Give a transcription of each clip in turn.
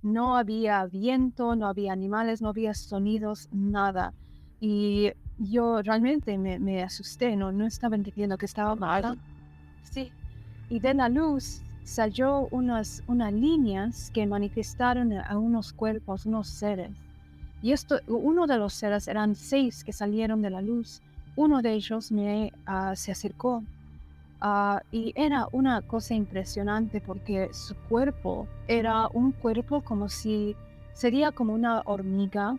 no había viento, no había animales, no había sonidos, nada. Y yo realmente me asusté, no estaba entendiendo que estaba mal. Sí. Y de la luz salió unas líneas que manifestaron a unos cuerpos, unos seres. Y uno de los seres, eran 6 que salieron de la luz. Uno de ellos se acercó. Y era una cosa impresionante porque su cuerpo era un cuerpo como si sería como una hormiga.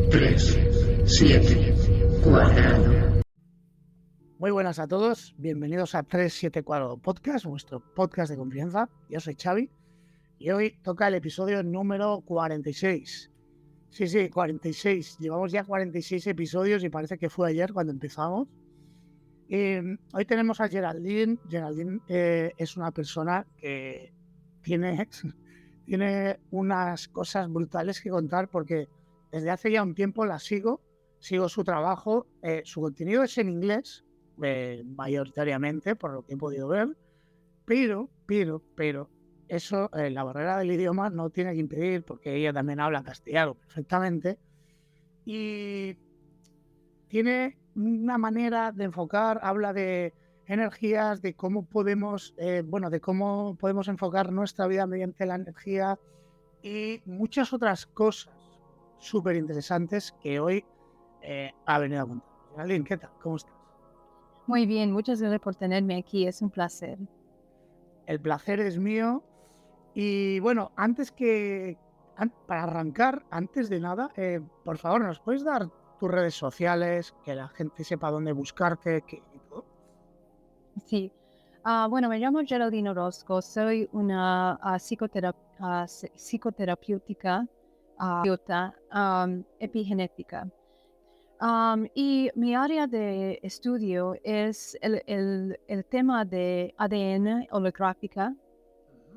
3, 7, 4. Muy buenas a todos, bienvenidos a 374 Podcast, vuestro podcast de confianza. Yo soy Xavi y hoy toca el episodio número 46. Sí, 46. Llevamos ya 46 episodios y parece que fue ayer cuando empezamos. Hoy tenemos a Geraldine. Geraldine es una persona que tiene unas cosas brutales que contar porque desde hace ya un tiempo la sigo su trabajo. Su contenido es en inglés, mayoritariamente, por lo que he podido ver, pero eso, la barrera del idioma no tiene que impedir, porque ella también habla castellano perfectamente y tiene una manera de enfocar, habla de energías, de cómo podemos, enfocar nuestra vida mediante la energía y muchas otras cosas súper interesantes que hoy ha venido a contar. Geraldine, ¿qué tal? ¿Cómo estás? Muy bien, muchas gracias por tenerme aquí, es un placer. El placer es mío. Y bueno, para arrancar, antes de nada, por favor, ¿nos puedes dar tus redes sociales, que la gente sepa dónde buscarte y todo? Sí. Bueno, me llamo Geraldine Orozco, soy una psicoterapéutica, epigenética. Y mi área de estudio es el tema de ADN holográfica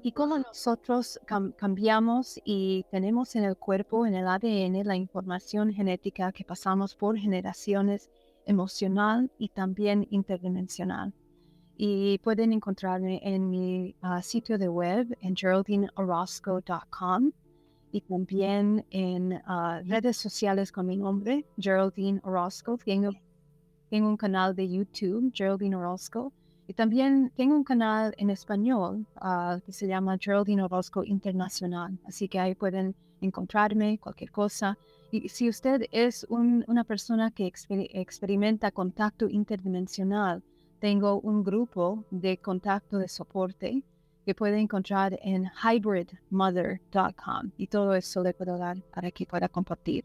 y cómo nosotros cambiamos y tenemos en el cuerpo, en el ADN, la información genética que pasamos por generaciones, emocional y también interdimensional. Y pueden encontrarme en mi sitio de web en geraldineorozco.com y también en redes sociales con mi nombre, Geraldine Orozco. Tengo un canal de YouTube, Geraldine Orozco, y también tengo un canal en español que se llama Geraldine Orozco Internacional. Así que ahí pueden encontrarme cualquier cosa. Y si usted es una persona que experimenta contacto interdimensional, tengo un grupo de contacto de soporte que puede encontrar en hybridmother.com y todo eso le puedo dar para que pueda compartir.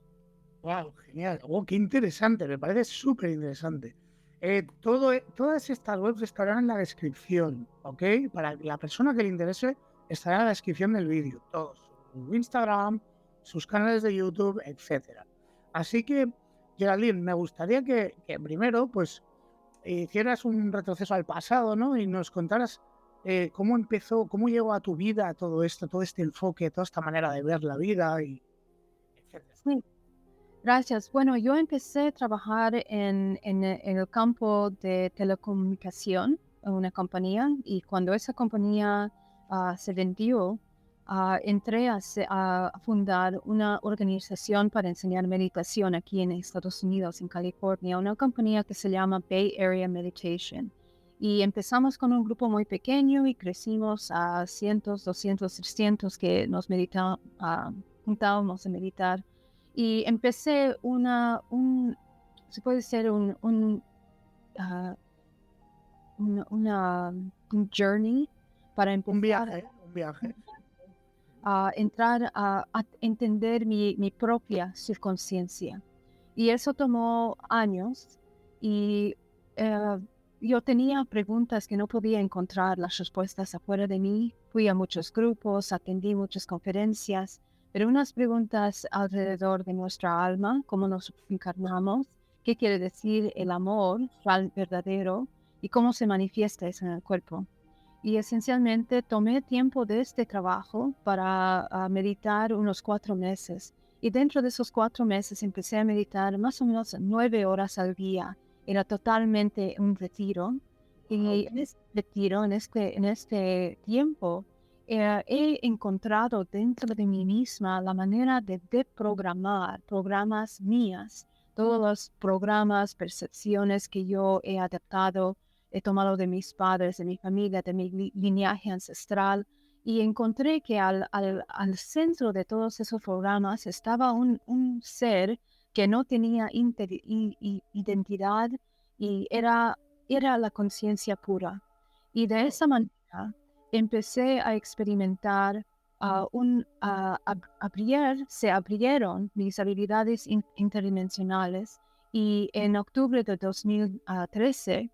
¡Wow! Genial. ¡Oh, qué interesante! Me parece súper interesante. Todas estas webs estarán en la descripción, ¿ok? Para la persona que le interese, estará en la descripción del vídeo. Todos. Su Instagram, sus canales de YouTube, etcétera. Así que, Geraldine, me gustaría que primero, pues, hicieras un retroceso al pasado, ¿no? Y nos contaras cómo empezó, cómo llegó a tu vida todo esto, todo este enfoque, toda esta manera de ver la vida, y etcétera. Sí. Gracias. Bueno, yo empecé a trabajar en el campo de telecomunicación en una compañía y cuando esa compañía se vendió, entré a fundar una organización para enseñar meditación aquí en Estados Unidos, en California, una compañía que se llama Bay Area Meditation. Y empezamos con un grupo muy pequeño y crecimos a cientos, 200, 300 que nos juntábamos a meditar. Y empecé se puede ser ah, un journey para Un empezar viaje. a entrar a entender mi propia subconsciencia. Y eso tomó años y eh, yo tenía preguntas que no podía encontrar las respuestas afuera de mí. Fui a muchos grupos, atendí muchas conferencias, pero unas preguntas alrededor de nuestra alma, cómo nos encarnamos, qué quiere decir el amor verdadero y cómo se manifiesta eso en el cuerpo. Y esencialmente tomé tiempo de este trabajo para meditar unos 4 meses Y dentro de esos 4 meses empecé a meditar más o menos 9 horas al día. Era totalmente un retiro. Y en este retiro, en este tiempo, he encontrado dentro de mí misma la manera de desprogramar programas mías, todos los programas, percepciones que yo he adaptado, he tomado de mis padres, de mi familia, de mi linaje ancestral, y encontré que al centro de todos esos programas estaba un ser que no tenía identidad y era la conciencia pura. Y de esa manera empecé a experimentar, se abrieron mis habilidades interdimensionales, y en octubre de 2013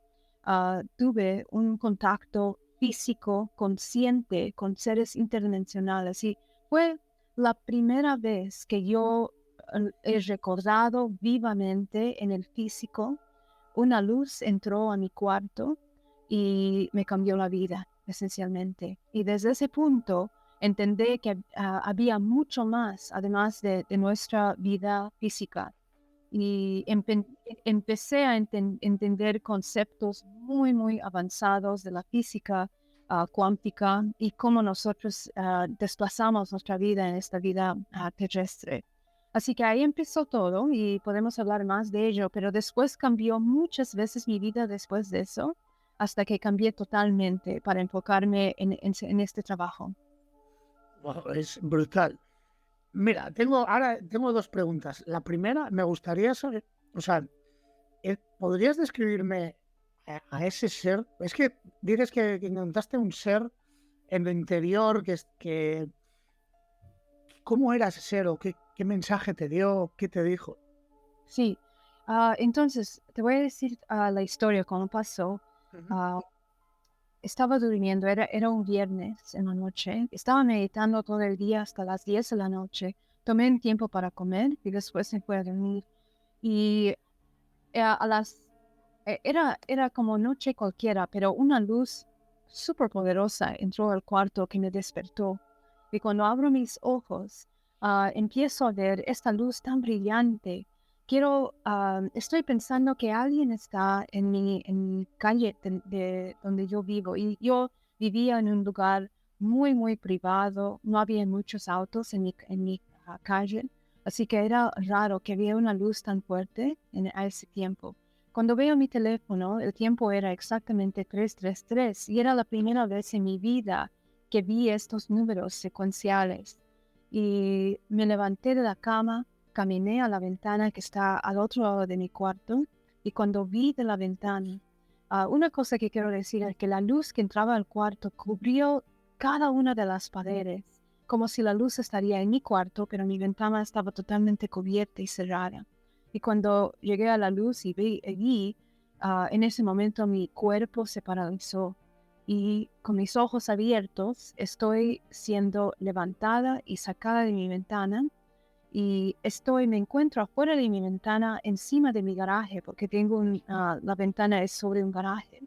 tuve un contacto físico consciente con seres interdimensionales, y fue la primera vez que yo he recordado vivamente en el físico. Una luz entró a mi cuarto y me cambió la vida, esencialmente. Y desde ese punto entendí que había mucho más, además de nuestra vida física. Y empecé a entender conceptos muy, muy avanzados de la física cuántica, y cómo nosotros desplazamos nuestra vida en esta vida terrestre. Así que ahí empezó todo, y podemos hablar más de ello, pero después cambió muchas veces mi vida después de eso, hasta que cambié totalmente para enfocarme en este trabajo. Wow, es brutal. Mira, tengo dos preguntas. La primera, me gustaría saber, o sea, ¿podrías describirme a ese ser? Es que dices que encontraste un ser en lo interior, ¿cómo era ese ser o qué mensaje te dio, qué te dijo? Sí, entonces te voy a decir la historia, cómo pasó. Ujú. Ah, Estaba durmiendo, era un viernes en la noche, estaba meditando todo el día hasta las 10 de la noche, tomé un tiempo para comer y después me fui a dormir. Y a las era como noche cualquiera, pero una luz súper poderosa entró al cuarto que me despertó. Y cuando abro mis ojos, empiezo a ver esta luz tan brillante. Estoy pensando que alguien está en mi calle de donde yo vivo. Y yo vivía en un lugar muy, muy privado. No había muchos autos en mi calle. Así que era raro que había una luz tan fuerte a ese tiempo. Cuando veo mi teléfono, el tiempo era exactamente 3:33, y era la primera vez en mi vida que vi estos números secuenciales. Y me levanté de la cama, caminé a la ventana que está al otro lado de mi cuarto, y cuando vi de la ventana, una cosa que quiero decir es que la luz que entraba al cuarto cubrió cada una de las paredes, como si la luz estaría en mi cuarto, pero mi ventana estaba totalmente cubierta y cerrada. Y cuando llegué a la luz y vi allí, en ese momento mi cuerpo se paralizó, y con mis ojos abiertos estoy siendo levantada y sacada de mi ventana, y me encuentro afuera de mi ventana, encima de mi garaje, porque la ventana es sobre un garaje.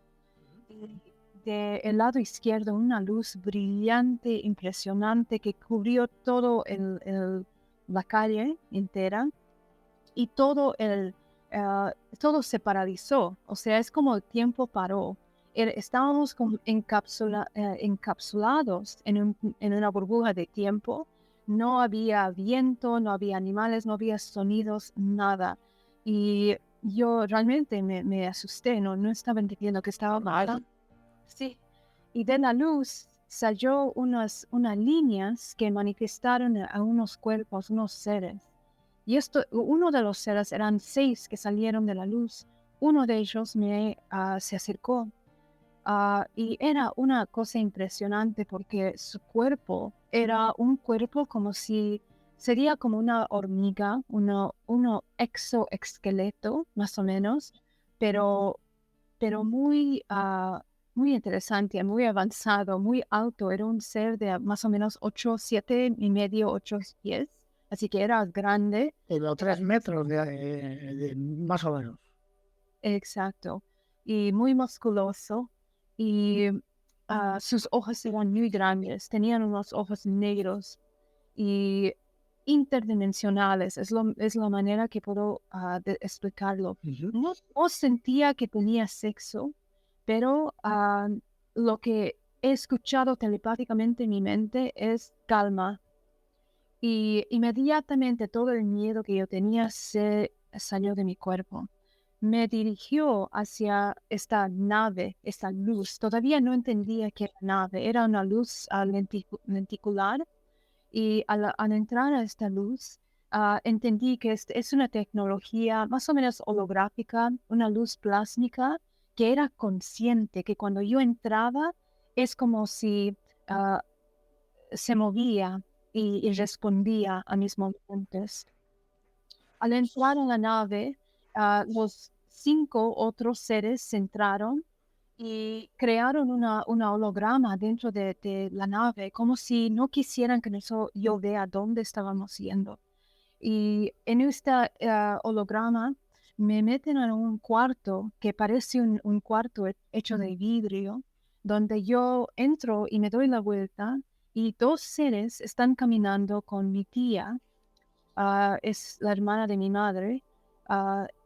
Y del lado izquierdo una luz brillante, impresionante, que cubrió la calle entera, y todo se paralizó. O sea, es como el tiempo paró. Estábamos como encapsulados en una burbuja de tiempo. No había viento, no había animales, no había sonidos, nada. Y yo realmente me asusté, no estaba entendiendo qué estaba pasando. Sí. Y de la luz salió unas líneas que manifestaron a unos cuerpos, unos seres. Y uno de los seres, eran 6 que salieron de la luz. Uno de ellos se acercó, y era una cosa impresionante, porque su cuerpo era un cuerpo como si sería como una hormiga, uno exoesqueleto, más o menos, pero muy interesante, muy avanzado, muy alto. Era un ser de más o menos 7.5, 8 pies. Así que era grande. Los 3 metros más o menos. Exacto. Y muy musculoso. Y sus ojos eran muy grandes. Tenían unos ojos negros. Y interdimensionales, es la manera que puedo explicarlo. No sentía que tenía sexo, pero lo que he escuchado telepáticamente en mi mente es calma. Y inmediatamente todo el miedo que yo tenía se salió de mi cuerpo. Me dirigió hacia esta nave, esta luz. Todavía no entendía qué era nave. Era una luz lenticular. Y al entrar a esta luz, entendí que es una tecnología más o menos holográfica, una luz plásmica que era consciente, que cuando yo entraba es como si se movía y respondía a mis movimientos. Al entrar en la nave, los 5 otros seres se entraron y crearon una holograma dentro de la nave, como si no quisieran que yo vea dónde estábamos yendo. Y en este holograma me meten en un cuarto que parece un cuarto hecho de vidrio, donde yo entro y me doy la vuelta y 2 seres están caminando con mi tía, es la hermana de mi madre,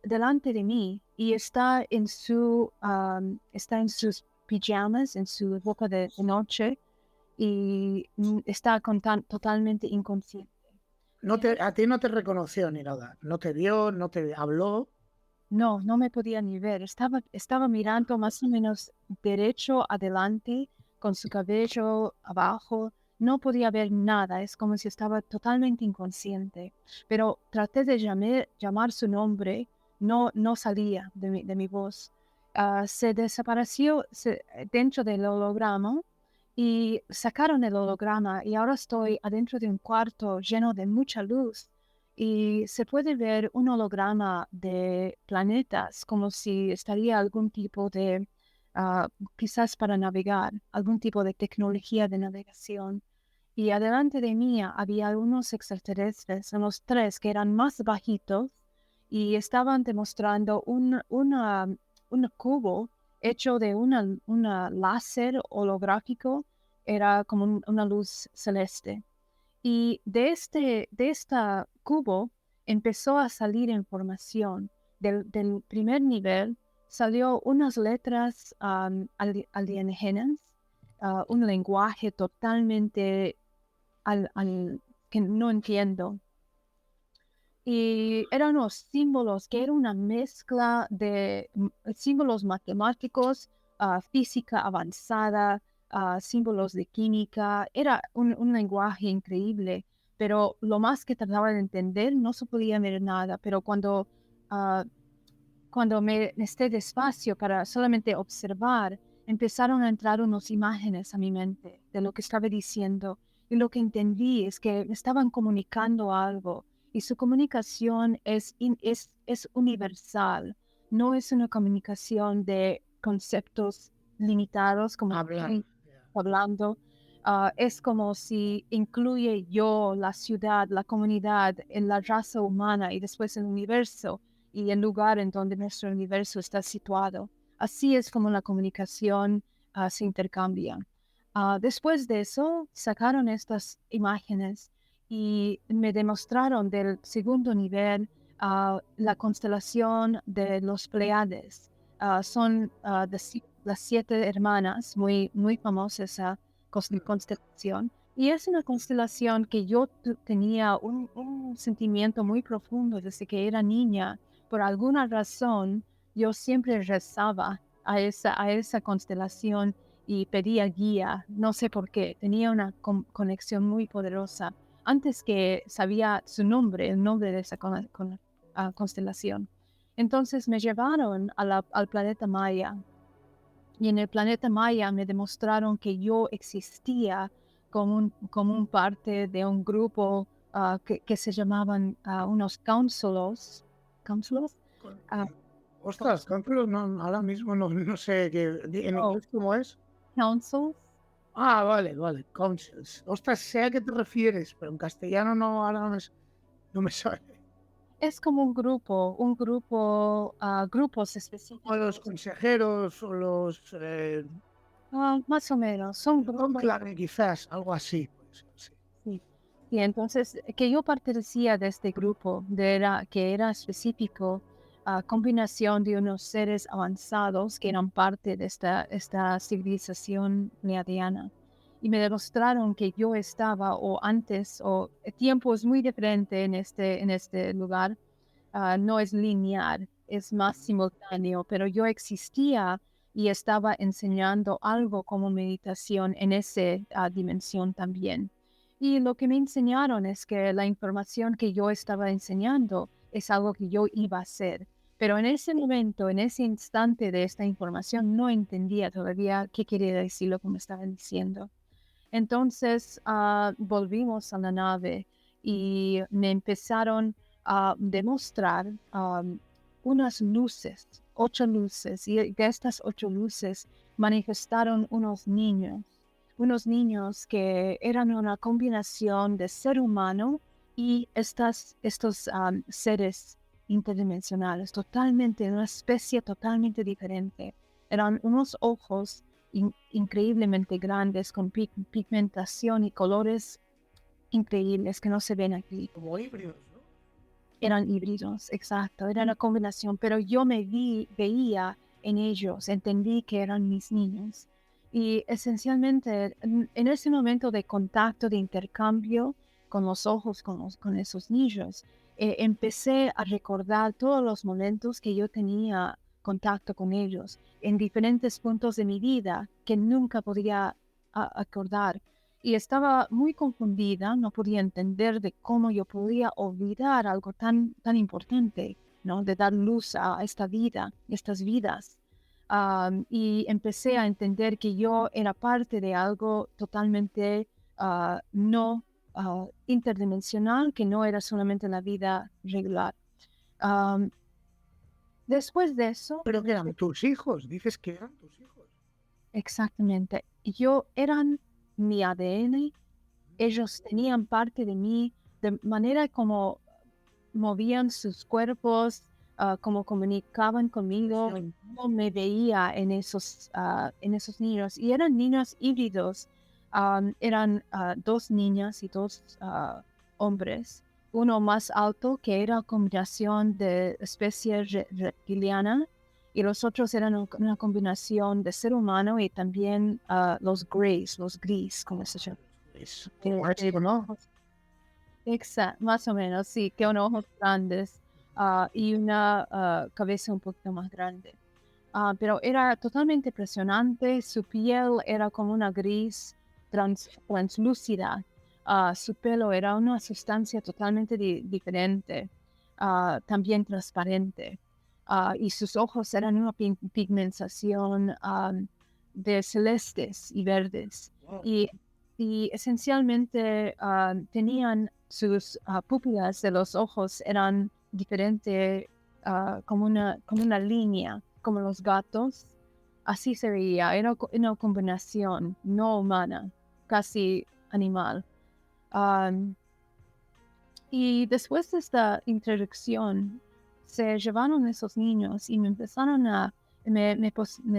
delante de mí y está en sus pijamas, en su ropa de noche y está totalmente inconsciente. A ti no te reconoció ni nada. No te vio, no te habló. No me podía ni ver. Estaba mirando más o menos derecho adelante, con su cabello abajo. No podía ver nada. Es como si estaba totalmente inconsciente. Pero traté de llamar su nombre. No salía de mi voz. Se desapareció dentro del holograma y sacaron el holograma y ahora estoy adentro de un cuarto lleno de mucha luz. Y se puede ver un holograma de planetas, como si estaría algún tipo de, quizás para navegar, algún tipo de tecnología de navegación. Y adelante de mí había unos extraterrestres, unos 3 que eran más bajitos y estaban demostrando un cubo hecho de una láser holográfico, era como una luz celeste. Y de esta cubo empezó a salir información. Del primer nivel salió unas letras alienígenas, un lenguaje totalmente que no entiendo. Y eran unos símbolos que era una mezcla de símbolos matemáticos, física avanzada, símbolos de química. Era un lenguaje increíble, pero lo más que trataba de entender no se podía ver nada. Pero ah, cuando me esté despacio para solamente observar, empezaron a entrar unas imágenes a mi mente de lo que estaba diciendo. Y lo que entendí es que me estaban comunicando algo. Y su comunicación es universal. No es una comunicación de conceptos limitados como estoy hablando. Es como si incluye yo, la ciudad, la comunidad, en la raza humana y después el universo y el lugar en donde nuestro universo está situado. Así es como la comunicación se intercambia. Después de eso, sacaron estas imágenes y me demostraron del segundo nivel la constelación de los Pleiades. Son las 7 hermanas, muy famosas esa constelación. Y es una constelación que yo tenía un sentimiento muy profundo desde que era niña. Por alguna razón, yo siempre rezaba a esa constelación y pedía guía, no sé por qué, tenía una conexión muy poderosa, antes que sabía su nombre, el nombre de esa constelación. Entonces me llevaron al planeta Maya, y en el planeta Maya me demostraron que yo existía como un parte de un grupo que se llamaban unos councilors. ¿Councilors? Ostras, Council, no, ahora mismo no sé en inglés cómo es. Councils. Vale, councils. Ostras, sé a qué te refieres, pero en castellano ahora no me sale. Es como un grupo, grupos específicos. O los consejeros o los Más o menos, son grupos. conclave, quizás, algo así. Pues, sí. Sí. Y entonces, que yo pertenecía de este grupo, que era específico, combinación de unos seres avanzados que eran parte de esta civilización pleiadiana. Y me demostraron que yo estaba, o antes, o el tiempo es muy diferente en este lugar, no es lineal, es más simultáneo, pero yo existía y estaba enseñando algo como meditación en esa dimensión también. Y lo que me enseñaron es que la información que yo estaba enseñando es algo que yo iba a hacer. Pero en ese momento, en ese instante de esta información, no entendía todavía qué quería decir lo que me estaban diciendo. Entonces volvimos a la nave y me empezaron a demostrar unas luces, 8 luces, y de estas 8 luces manifestaron unos niños que eran una combinación de ser humano y estos seres interdimensionales, una especie totalmente diferente. Eran unos ojos increíblemente grandes, con pigmentación y colores increíbles que no se ven aquí. Como híbridos, ¿no? Eran híbridos, exacto, era una combinación, pero yo veía en ellos, entendí que eran mis niños. Y esencialmente, en ese momento de contacto, de intercambio con los ojos, con esos niños, empecé a recordar todos los momentos que yo tenía contacto con ellos en diferentes puntos de mi vida que nunca podía acordar. Y estaba muy confundida, no podía entender de cómo yo podía olvidar algo tan importante, ¿no? De dar luz a esta vida, estas vidas. Y empecé a entender que yo era parte de algo totalmente no interdimensional, que no era solamente la vida regular. Um, Después de eso, Pero que eran tus hijos, dices que eran tus hijos. exactamente, eran mi ADN, ellos tenían parte de mí, de manera como movían sus cuerpos, como comunicaban conmigo, Sí. yo me veía en esos niños, y eran niños híbridos, eran 2 niñas y 2 hombres, uno más alto que era combinación de especie reptiliana, y los otros eran una combinación de ser humano y también los gris, como se llama. Es con ojos. Exacto, más o menos, sí, que unos ojos grandes y una cabeza un poquito más grande. Pero era totalmente impresionante, su piel era como una gris translúcida, su pelo era una sustancia totalmente diferente, también transparente, y sus ojos eran una pigmentación de celestes y verdes. Wow. Y esencialmente tenían sus pupilas de los ojos eran diferentes, como una línea, como los gatos. Así se veía, era una combinación no humana, casi animal. Um, y después de esta introducción, se llevaron esos niños y me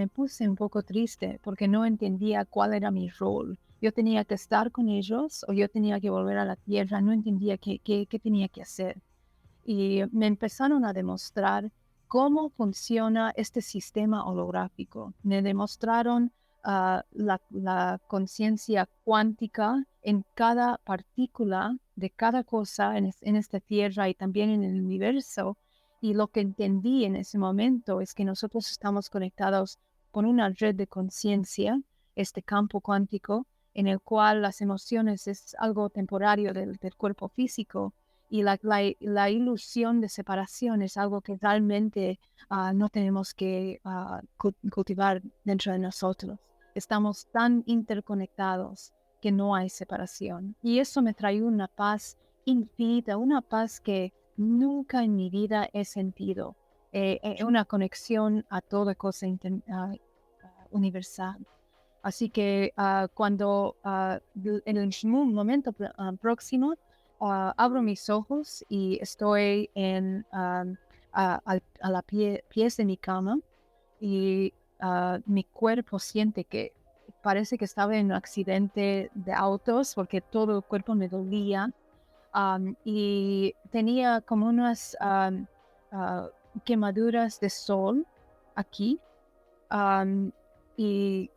puse un poco triste porque no entendía cuál era mi rol. Yo tenía que estar con ellos o yo tenía que volver a la tierra, no entendía qué tenía que hacer. Y me empezaron a demostrar cómo funciona este sistema holográfico. Me demostraron la conciencia cuántica en cada partícula de cada cosa en esta tierra y también en el universo. Y lo que entendí en ese momento es que nosotros estamos conectados con una red de conciencia, este campo cuántico, en el cual las emociones es algo temporario del cuerpo físico, y la ilusión de separación es algo que realmente no tenemos que cultivar dentro de nosotros. Estamos tan interconectados que no hay separación. Y eso me trae una paz infinita, una paz que nunca en mi vida he sentido. Una conexión a toda cosa universal. Así que cuando en el momento próximo abro mis ojos y estoy a la pies de mi cama, y mi cuerpo siente que parece que estaba en un accidente de autos porque todo el cuerpo me dolía. y tenía como unas quemaduras de sol aquí, y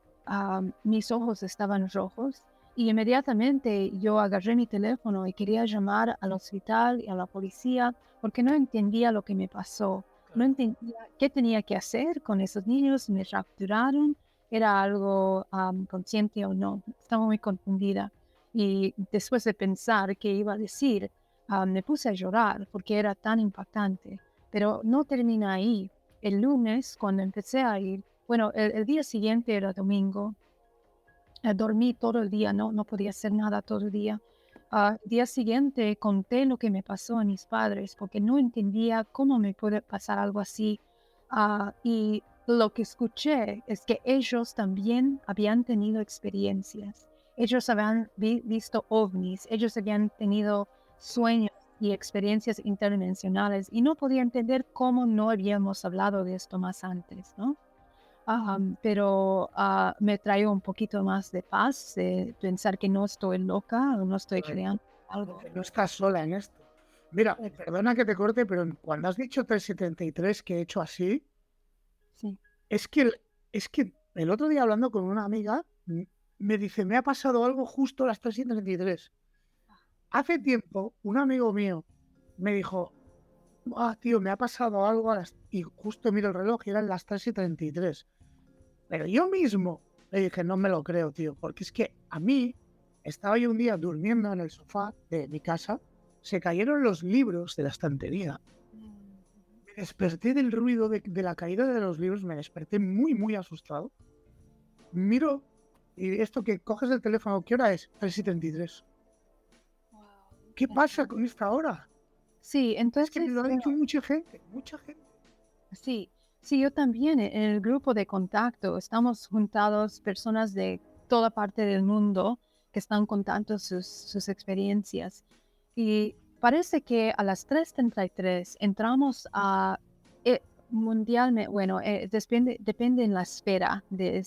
mis ojos estaban rojos. Y inmediatamente yo agarré mi teléfono y quería llamar al hospital y a la policía porque no entendía lo que me pasó. No entendía qué tenía que hacer con esos niños. Me rapturaron. Era algo consciente o no. Estaba muy confundida. Y después de pensar qué iba a decir, me puse a llorar porque era tan impactante. Pero no termina ahí. El lunes, cuando empecé a ir, bueno, el día siguiente era domingo. Dormí todo el día, no podía hacer nada todo el día. Día siguiente conté lo que me pasó a mis padres porque no entendía cómo me puede pasar algo así. Y lo que escuché es que ellos también habían tenido experiencias. Ellos habían visto ovnis, ellos habían tenido sueños y experiencias interdimensionales y no podía entender cómo no habíamos hablado de esto más antes, ¿no? Pero me trae un poquito más de paz, de pensar que no estoy loca o no estoy Correcto. creando algo. Que no estás sola en esto. Mira, perdona que te corte, pero cuando has dicho 373 que he hecho así, Sí. es que, es que el otro día hablando con una amiga, me dice, me ha pasado algo justo a las 373. Hace tiempo, un amigo mío me dijo, tío, me ha pasado algo y justo miro el reloj y eran las 3:33. Pero yo mismo le dije, no me lo creo, tío, porque es que a mí, estaba yo un día durmiendo en el sofá de mi casa, se cayeron los libros de la estantería. Me desperté del ruido de la caída de los libros, me desperté muy, muy asustado. Miro, y esto que coges el teléfono, ¿qué hora es? 3:33. ¿Qué pasa con esta hora? Sí, Es que me entonces, lo ha bueno, dicho mucha gente, mucha gente. sí, sí, yo también en el grupo de contacto estamos juntados personas de toda parte del mundo que están contando sus experiencias. Y parece que a las 3:33 entramos a mundialmente, bueno, depende en la esfera de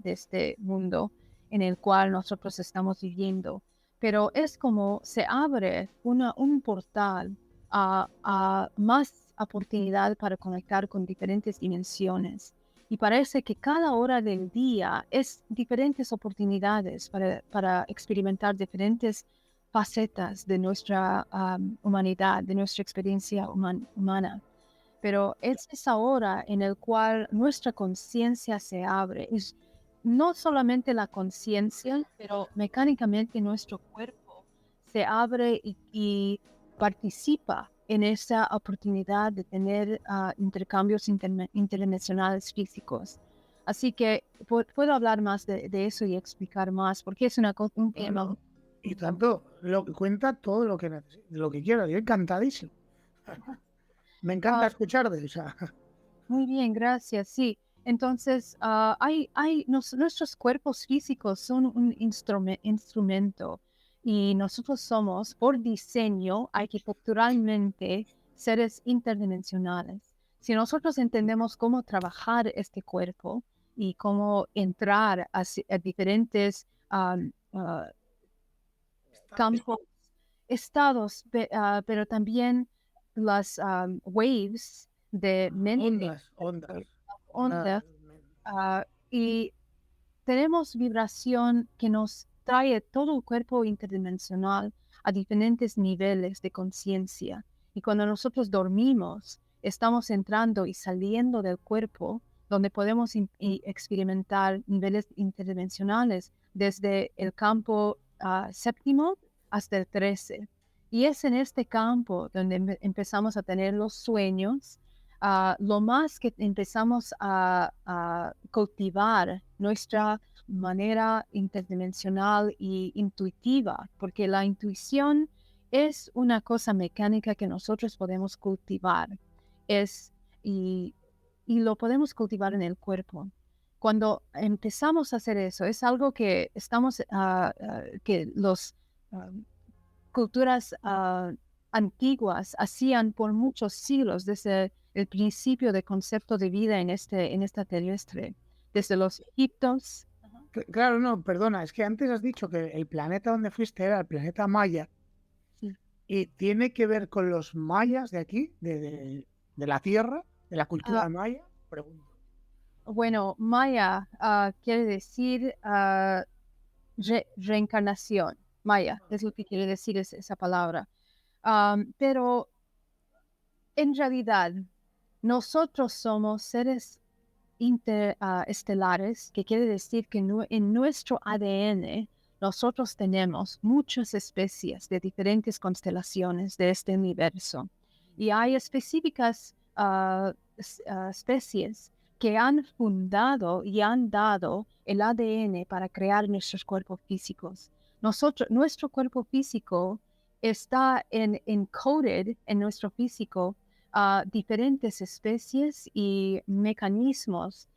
este mundo en el cual nosotros estamos viviendo. Pero es como se abre un portal a más oportunidad para conectar con diferentes dimensiones. Y parece que cada hora del día es diferentes oportunidades para experimentar diferentes facetas de nuestra humanidad, de nuestra experiencia humana. Pero es esa hora en la cual nuestra conciencia se abre. Es no solamente la conciencia, pero mecánicamente nuestro cuerpo se abre y participa en esa oportunidad de tener intercambios interdimensionales físicos. Así que puedo hablar más de eso y explicar más, porque es un tema. Y tanto, lo que cuenta todo lo que lo que quiero. Yo encantadísimo. Me encanta Ah, escucharte. O sea, Muy bien, gracias. Sí, entonces nuestros cuerpos físicos son un instrumento y nosotros somos, por diseño, arquitecturalmente, seres interdimensionales. Si nosotros entendemos cómo trabajar este cuerpo y cómo entrar a diferentes campos, estados, pero también las waves de mente, ondas. onda, y tenemos vibración que nos trae todo el cuerpo interdimensional a diferentes niveles de conciencia. Y cuando nosotros dormimos, estamos entrando y saliendo del cuerpo, donde podemos experimentar niveles interdimensionales desde el campo séptimo hasta el 13. Y es en este campo donde empezamos a tener los sueños. Lo más que empezamos a cultivar nuestra manera interdimensional e intuitiva, porque la intuición es una cosa mecánica que nosotros podemos cultivar, es, y, y lo podemos cultivar en el cuerpo. Cuando empezamos a hacer eso, es algo que que los culturas antiguas hacían por muchos siglos, desde el principio del concepto de vida en esta terrestre, desde los egiptos. Claro, no, perdona, es que antes has dicho que el planeta donde fuiste era el planeta Maya Sí. ¿Y tiene que ver con los mayas de aquí, de la tierra, de la cultura Ah, maya? Pregunto. bueno, Maya quiere decir reencarnación. Maya es lo que quiere decir esa palabra. Pero en realidad, nosotros somos seres interestelares, que quiere decir que en nuestro ADN nosotros tenemos muchas especies de diferentes constelaciones de este universo. Y hay específicas especies que han fundado y han dado el ADN para crear nuestros cuerpos físicos. Nuestro cuerpo físico está encoded en nuestro físico diferentes especies y mecanismos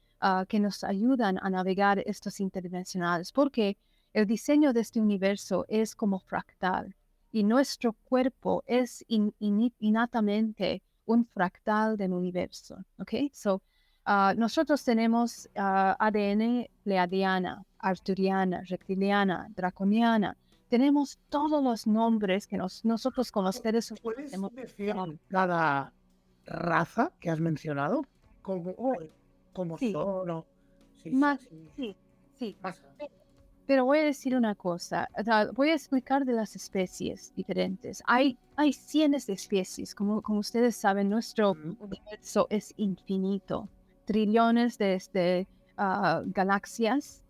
que nos ayudan a navegar estos interdimensionales, porque el diseño de este universo es como fractal y nuestro cuerpo es innatamente un fractal del universo. ¿Ok? Nosotros tenemos ADN pleiadiana, arturiana, reptiliana, draconiana. Tenemos todos los nombres que nosotros como seres humanos ¿Puedes hemos decir creado. cada raza que has mencionado? Bueno, ¿Cómo sí, son? Sí, más, sí, sí, sí. más. Pero voy a decir una cosa, voy a explicar de las especies diferentes. Hay cientos de especies, como ustedes saben, nuestro Mm. universo es infinito. Trillones de galaxias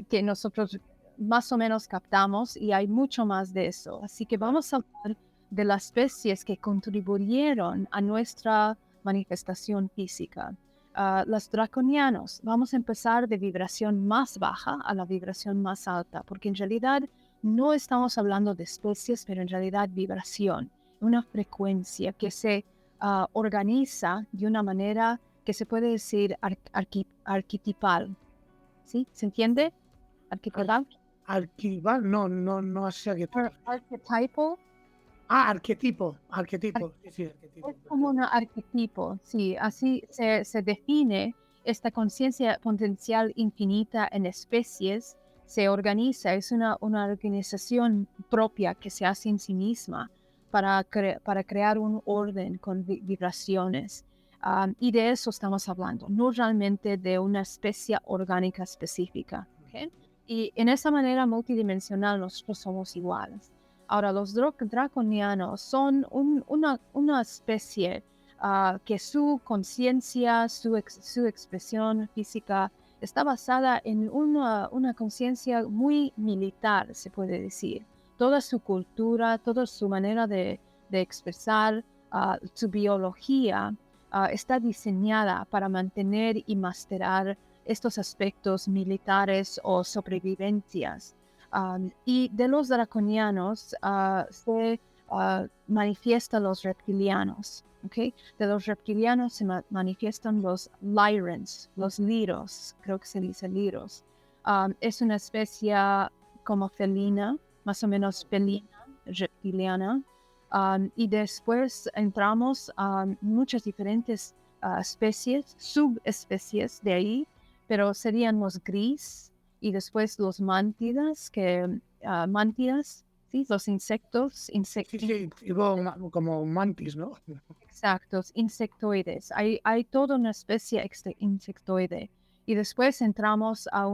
que nosotros más o menos captamos y hay mucho más de eso. Así que vamos a hablar de las especies que contribuyeron a nuestra manifestación física. Los draconianos, vamos a empezar de vibración más baja a la vibración más alta, porque en realidad no estamos hablando de especies, pero en realidad vibración, una frecuencia que se organiza de una manera que se puede decir arquetipal. ¿Sí? ¿Se entiende? Arquetipal. Arquivar, no sé qué. Archetypal. Arquetipo. Sí, Es arquetipo, como un perfecto. arquetipo, sí, así se define esta conciencia potencial infinita en especies, se organiza, es una organización propia que se hace en sí misma para crear un orden con vibraciones. Y de eso estamos hablando, no realmente de una especie orgánica específica. ¿Ok? Y en esa manera multidimensional nosotros somos iguales. Ahora, los draconianos son una especie que su conciencia, su expresión física está basada en una conciencia muy militar, se puede decir. Toda su cultura, toda su manera de expresar su biología está diseñada para mantener y masterar estos aspectos militares o sobrevivencias. Y de los draconianos se manifiestan los reptilianos. ¿Okay? De los reptilianos se manifiestan los Lyrans, los liros, creo que se dice liros. Es una especie como felina, más o menos felina, reptiliana. Y después entramos a muchas diferentes especies, subespecies de ahí, pero serían los gris y después los mántidas, mántidas, ¿sí? Los insectos, Sí, tipo como un mantis, ¿no? exactos, insectoides. Hay toda una especie insectoide. Y después entramos a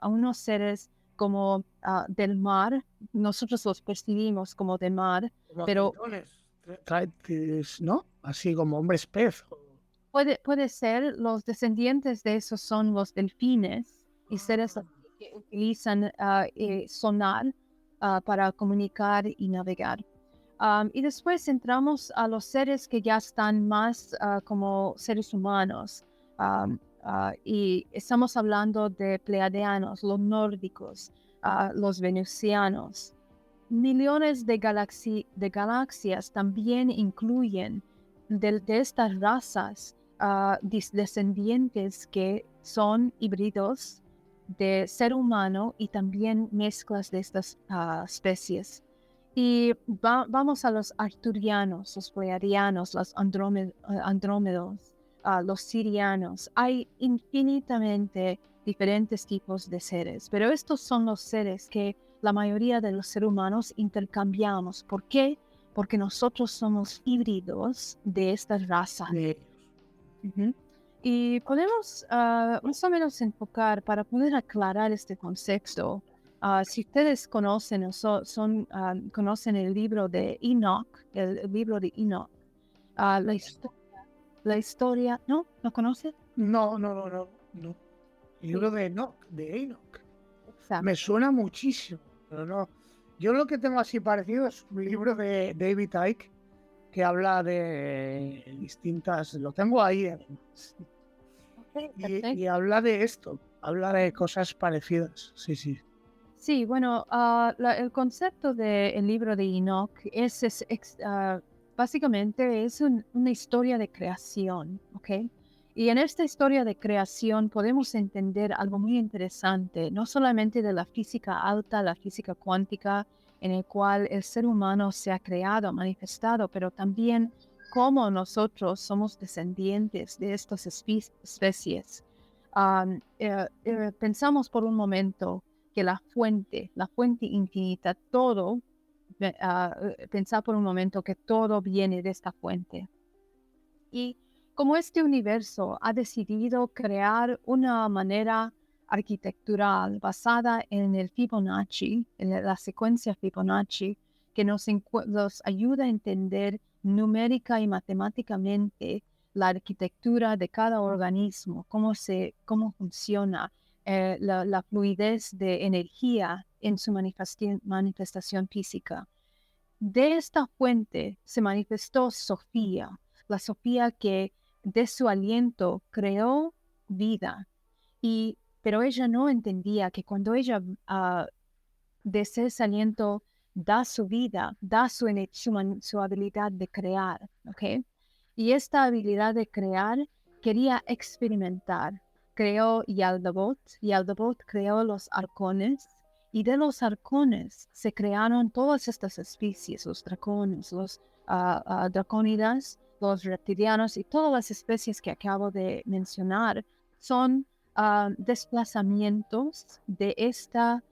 unos seres como del mar. Nosotros los percibimos como de mar, Como pero tritones, ¿no? Así como hombres pez. puede ser, los descendientes de esos son los delfines y seres así que utilizan sonar para comunicar y navegar. Y después entramos a los seres que ya están más como seres humanos. Y estamos hablando de pleiadianos, los nórdicos, los venusianos. Millones de galaxias también incluyen de estas razas descendientes que son híbridos de ser humano y también mezclas de estas especies. Y vamos a los arturianos, los pleiadianos, los andrómedos, los sirianos. Hay infinitamente diferentes tipos de seres, pero estos son los seres que la mayoría de los seres humanos intercambiamos. ¿Por qué? porque nosotros somos híbridos de esta raza. Ujú. Y podemos más o menos enfocar para poder aclarar este concepto. Si ustedes conocen conocen el libro de Enoch, el libro de Enoch, la historia, ¿no? ¿Lo conoces? No. El libro de Enoch. Exacto. Me suena muchísimo, pero no. Yo lo que tengo así parecido es un libro de David Icke que habla de distintas. Lo tengo ahí además. Ok, Y perfecto. habla de esto, habla de cosas parecidas. Sí. Sí, bueno, el concepto del libro de Enoch básicamente es una historia de creación, ¿ok? Y en esta historia de creación podemos entender algo muy interesante, no solamente de la física alta, la física cuántica, en el cual el ser humano se ha creado, manifestado, pero también cómo nosotros somos descendientes de estas especies. Pensamos por un momento que la fuente infinita, todo, pensar por un momento que todo viene de esta fuente. Y como este universo ha decidido crear una manera arquitectural basada en el Fibonacci, en la secuencia Fibonacci, que nos ayuda a entender numérica y matemáticamente la arquitectura de cada organismo, cómo funciona, la fluidez de energía en su manifestación física. De esta fuente se manifestó Sofía, la Sofía que de su aliento creó vida. Pero ella no entendía que cuando ella de ese aliento da su vida, da su habilidad de crear, ¿ok? Y esta habilidad de crear quería experimentar. Creó Yaldabaoth, Yaldabaoth creó los arcones, y de los arcones se crearon todas estas especies, los dracones, los dracónidas, los reptilianos y todas las especies que acabo de mencionar son desplazamientos de esta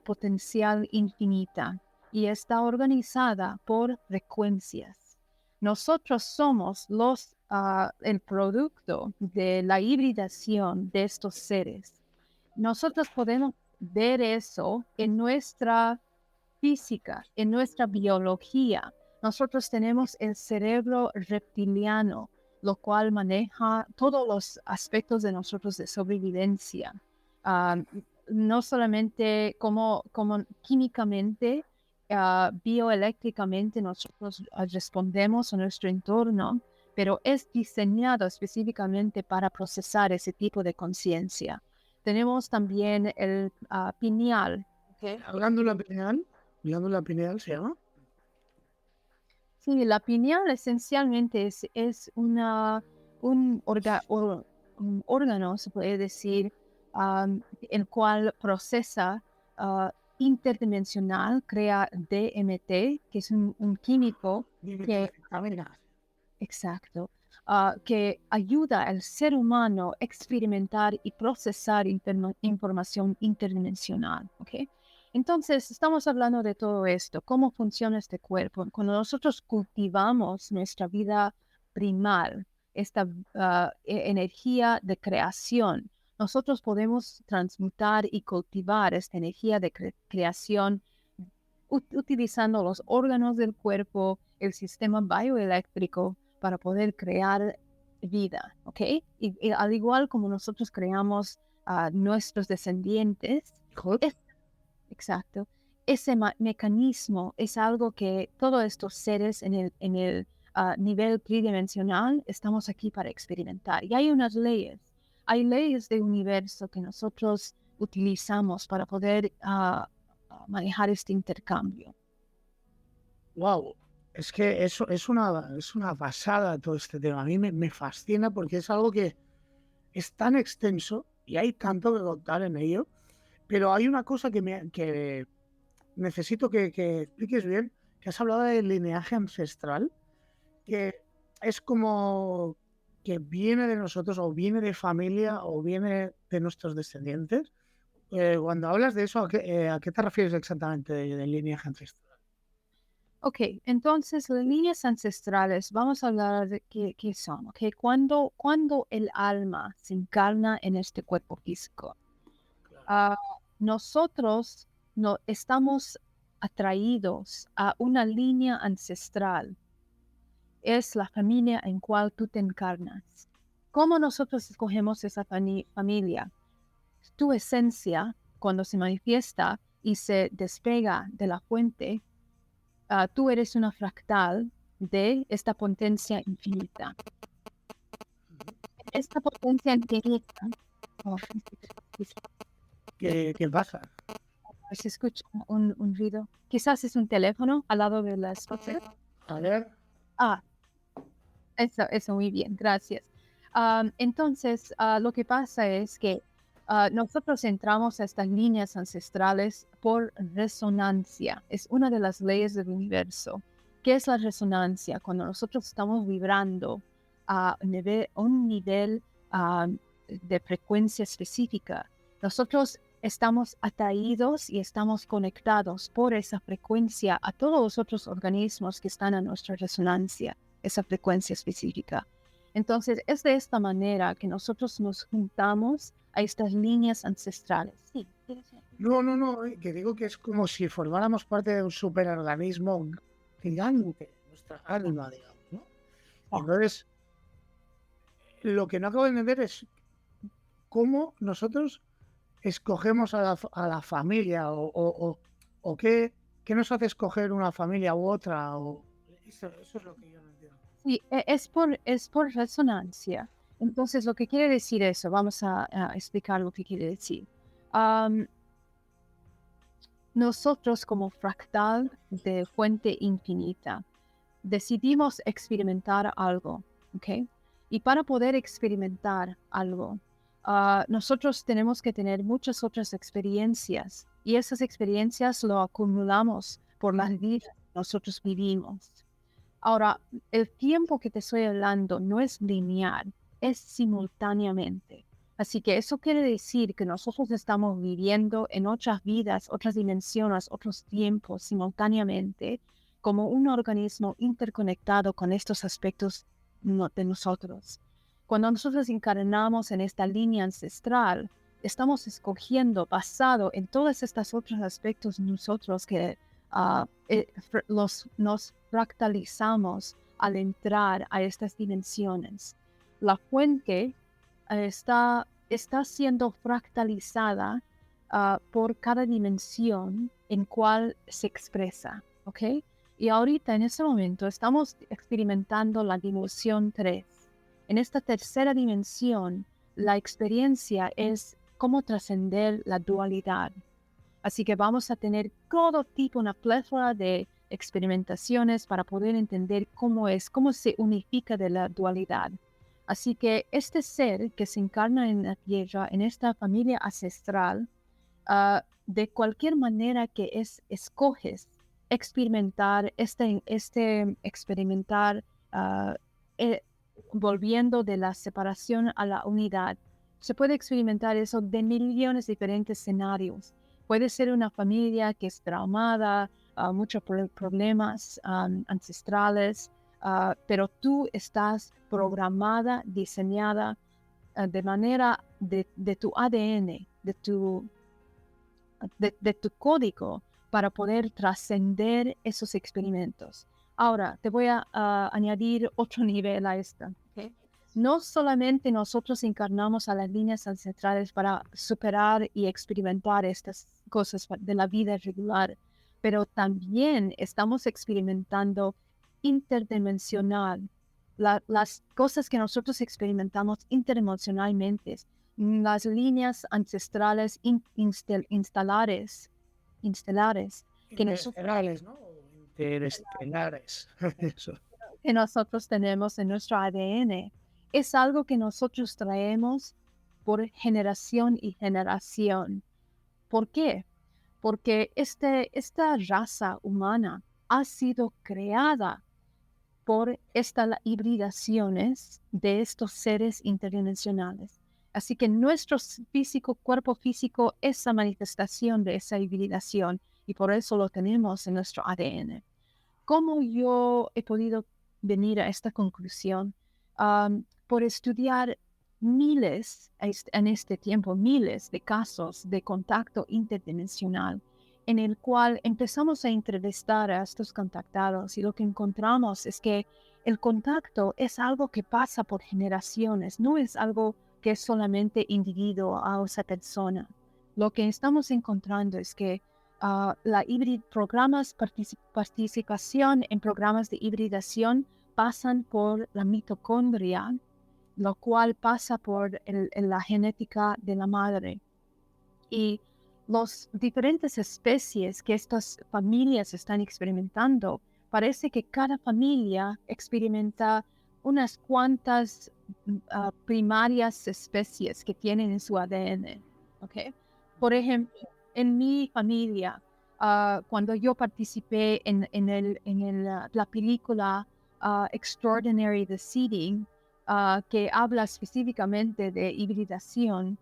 potencial infinita y está organizada por frecuencias. Nosotros somos el producto de la hibridación de estos seres. Nosotros podemos ver eso en nuestra física, en nuestra biología. Nosotros tenemos el cerebro reptiliano, lo cual maneja todos los aspectos de nosotros de sobrevivencia. No solamente como químicamente, bioeléctricamente nosotros respondemos a nuestro entorno, pero es diseñado específicamente para procesar ese tipo de conciencia. Tenemos también el pineal. ¿Qué? Glándula pineal se llama. Sí, la pineal esencialmente es un órgano, se puede decir, el cual procesa interdimensional, crea DMT, que es un químico que, exacto, que ayuda al ser humano a experimentar y procesar información interdimensional, ¿ok? Entonces, estamos hablando de todo esto, cómo funciona este cuerpo. Cuando nosotros cultivamos nuestra vida primal, esta energía de creación, nosotros podemos transmutar y cultivar esta energía de creación utilizando los órganos del cuerpo, el sistema bioeléctrico para poder crear vida, ¿ok? Y al igual como nosotros creamos a nuestros descendientes, exacto. Ese mecanismo es algo que todos estos seres en el nivel tridimensional estamos aquí para experimentar. Y hay unas leyes. Hay leyes del universo que nosotros utilizamos para poder manejar este intercambio. Wow, es que eso es una pasada todo este tema. A mí me fascina porque es algo que es tan extenso y hay tanto que contar en ello. Pero hay una cosa que necesito que expliques bien, que has hablado del lineaje ancestral, que es como que viene de nosotros o viene de familia o viene de nuestros descendientes. Cuando hablas de eso, ¿a qué te refieres exactamente del lineaje ancestral? Ok, entonces las líneas ancestrales, vamos a hablar de qué son, ok. Cuando el alma se encarna en este cuerpo físico, ah, nosotros no estamos atraídos a una línea ancestral. Es la familia en cual tú te encarnas. ¿Cómo nosotros escogemos esa familia? Tu esencia, cuando se manifiesta y se despega de la fuente, tú eres una fractal de esta potencia infinita. Esta potencia infinita, oh, ¿Qué pasa? se escucha un ruido. Quizás es un teléfono al lado de la escopeta. A ver. Ah, eso muy bien, gracias. Entonces, lo que pasa es que nosotros entramos a estas líneas ancestrales por resonancia. Es una de las leyes del universo. ¿Qué es la resonancia? Cuando nosotros estamos vibrando a un nivel de frecuencia específica, nosotros estamos atraídos y estamos conectados por esa frecuencia a todos los otros organismos que están a nuestra resonancia, esa frecuencia específica. Entonces, es de esta manera que nosotros nos juntamos a estas líneas ancestrales. Sí. No, que digo que es como si formáramos parte de un superorganismo gigante, nuestra alma, digamos, ¿no? Entonces, lo que no acabo de entender es cómo nosotros escogemos a la familia o qué nos hace escoger una familia u otra. Eso es lo que yo no entiendo. Sí, es por resonancia. Entonces, lo que quiere decir eso, vamos a explicar lo que quiere decir. Nosotros como fractal de fuente infinita decidimos experimentar algo, ¿ok? Y para poder experimentar algo, nosotros tenemos que tener muchas otras experiencias y esas experiencias lo acumulamos por las vidas que nosotros vivimos. Ahora, el tiempo que te estoy hablando no es lineal, es simultáneamente. Así que eso quiere decir que nosotros estamos viviendo en otras vidas, otras dimensiones, otros tiempos simultáneamente, como un organismo interconectado con estos aspectos de nosotros. Cuando nosotros encarnamos en esta línea ancestral, estamos escogiendo basado en todos estos otros aspectos de nosotros que nos fractalizamos al entrar a estas dimensiones. La fuente está siendo fractalizada por cada dimensión en cual se expresa, ¿ok? Y ahorita, en este momento, estamos experimentando la dimensión 3. En esta tercera dimensión, la experiencia es cómo trascender la dualidad. Así que vamos a tener todo tipo, una plétora de experimentaciones para poder entender cómo se unifica de la dualidad. Así que este ser que se encarna en la tierra, en esta familia ancestral, de cualquier manera que escoges experimentar, experimentar, volviendo de la separación a la unidad, se puede experimentar eso de millones de diferentes escenarios. Puede ser una familia que es traumada, muchos problemas ancestrales, pero tú estás programada, diseñada de manera de tu ADN, de tu código para poder trascender esos experimentos. Ahora, te voy a añadir otro nivel a esto. ¿Okay? No solamente nosotros encarnamos a las líneas ancestrales para superar y experimentar estas cosas de la vida regular, pero también estamos experimentando interdimensional. Las cosas que nosotros experimentamos interdimensionalmente, las líneas ancestrales interestelares, Interestelares, ¿no? Interestelares. Eso. que nosotros tenemos en nuestro ADN. Es algo que nosotros traemos por generación y generación. ¿Por qué? Porque esta raza humana ha sido creada por estas hibridaciones de estos seres interdimensionales. Así que nuestro cuerpo físico es la manifestación de esa hibridación y por eso lo tenemos en nuestro ADN. ¿Cómo yo he podido venir a esta conclusión? Por estudiar en este tiempo, miles de casos de contacto interdimensional, en el cual empezamos a entrevistar a estos contactados y lo que encontramos es que el contacto es algo que pasa por generaciones, no es algo que es solamente individuo a esa persona. Lo que estamos encontrando es que participación en programas de hibridación pasan por la mitocondria, lo cual pasa por la genética de la madre. Y las diferentes especies que estas familias están experimentando, parece que cada familia experimenta unas cuantas primarias especies que tienen en su ADN. ¿Okay? Por ejemplo, en mi familia, cuando yo participé en la película Extraordinary the Seeding, que habla específicamente de hibridación,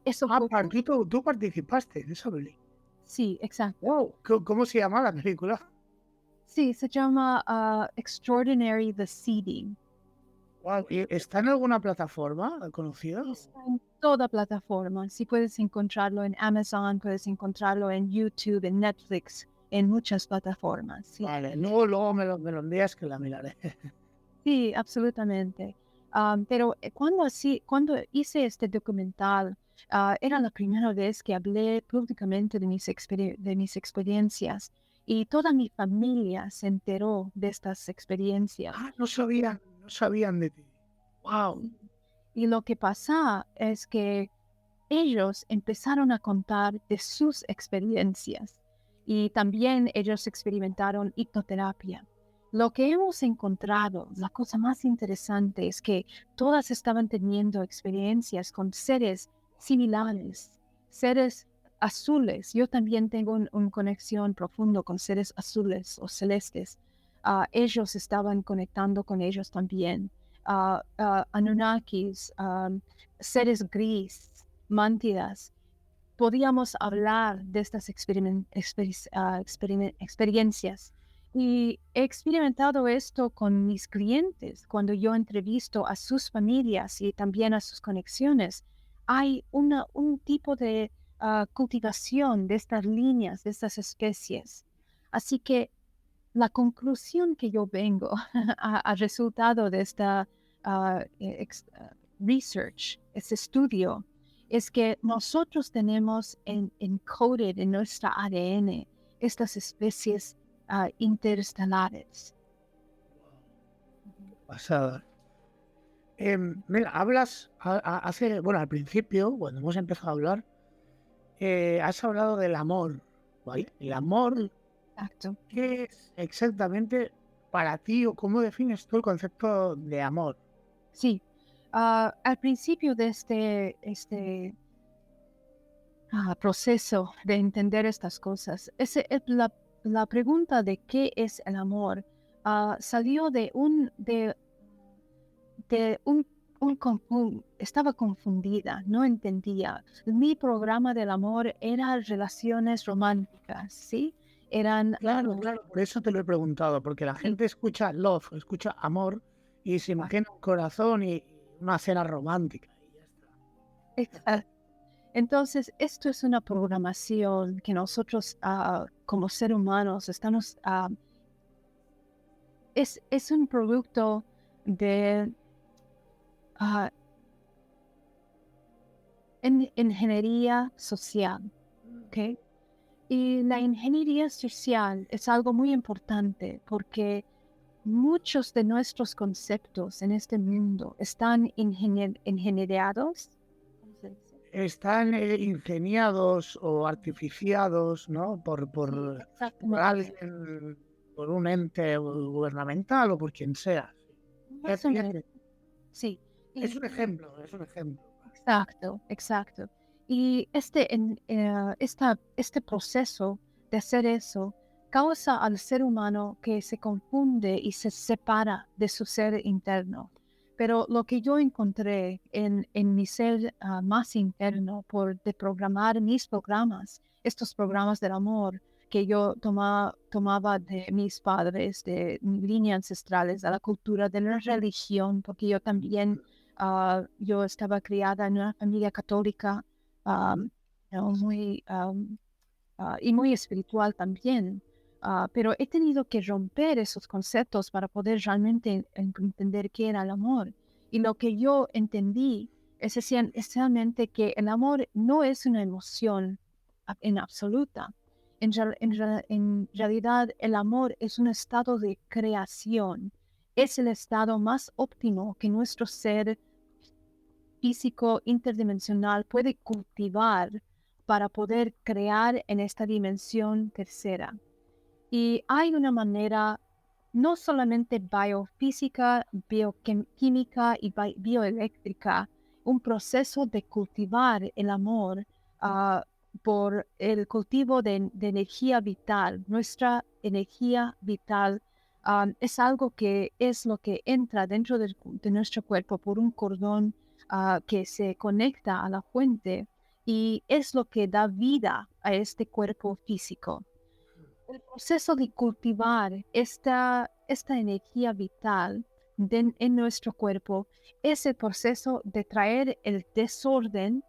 eso fue... Tú participaste en esa película. Sí, exacto. Wow. ¿Cómo se llama la película? Sí, se llama Extraordinary the Seeding. Wow. ¿Y está en alguna plataforma conocida? Está en toda plataforma. Si puedes encontrarlo en Amazon, puedes encontrarlo en YouTube, en Netflix, en muchas plataformas. Sí, Vale, luego me lo envías que la miraré. sí, absolutamente. Pero cuando hice este documental, era la primera vez que hablé públicamente de mis experiencias y toda mi familia se enteró de estas experiencias. No sabían de ti. Wow. Y lo que pasa es que ellos empezaron a contar de sus experiencias y también ellos experimentaron hipnoterapia. Lo que hemos encontrado, la cosa más interesante es que todas estaban teniendo experiencias con seres similares, seres azules. Yo también tengo una conexión profunda con seres azules o celestes. Ellos estaban conectando con ellos también. Anunnakis, seres gris, mántidas. Podíamos hablar de estas experiencias. Y he experimentado esto con mis clientes cuando yo entrevisto a sus familias y también a sus conexiones. Hay un tipo de cultivación de estas líneas, de estas especies. Así que la conclusión que yo vengo a resultado de esta research, este estudio, es que nosotros tenemos encoded en nuestra ADN estas especies interestelares. Pasada. Mira, hablas al principio, cuando hemos empezado a hablar, has hablado del amor, ¿vale? El amor, Exacto. ¿qué es exactamente para ti o cómo defines tú el concepto de amor? Sí. Al principio de este proceso de entender estas cosas, la pregunta de qué es el amor salió de estaba confundida, no entendía. Mi programa del amor era relaciones románticas, ¿sí? Eran... Claro, por eso te lo he preguntado, porque la gente escucha love, escucha amor y se imagina un corazón y una cena romántica y ya está. Exacto. Entonces, esto es una programación que nosotros como seres humanos estamos... es un producto de ingeniería social, ¿ok? Y la ingeniería social es algo muy importante porque muchos de nuestros conceptos en este mundo están ingenierados. ¿Cómo se dice? Están ingeniados o artificiados, ¿no? Por Exactamente. alguien, por un ente gubernamental o por quien sea. Más o menos, sí. Es un ejemplo, es un ejemplo. Exacto. Y este proceso de hacer eso causa al ser humano que se confunde y se separa de su ser interno. Pero lo que yo encontré en mi ser más interno por desprogramar mis programas, estos programas del amor, que yo tomaba de mis padres, de mi línea ancestrales, de la cultura, de la religión, porque yo también, yo estaba criada en una familia católica, um, muy, y muy espiritual también. Pero he tenido que romper esos conceptos para poder realmente entender qué era el amor. Y lo que yo entendí es esencialmente que el amor no es una emoción en absoluta. En realidad, el amor es un estado de creación. Es el estado más óptimo que nuestro ser físico interdimensional puede cultivar para poder crear en esta dimensión tercera. Y hay una manera no solamente biofísica, bioquímica y bioeléctrica, un proceso de cultivar el amor por el cultivo de energía vital. Nuestra energía vital es algo que es lo que entra dentro de nuestro cuerpo por un cordón que se conecta a la fuente y es lo que da vida a este cuerpo físico. El proceso de cultivar esta energía vital en nuestro cuerpo es el proceso de traer el desorden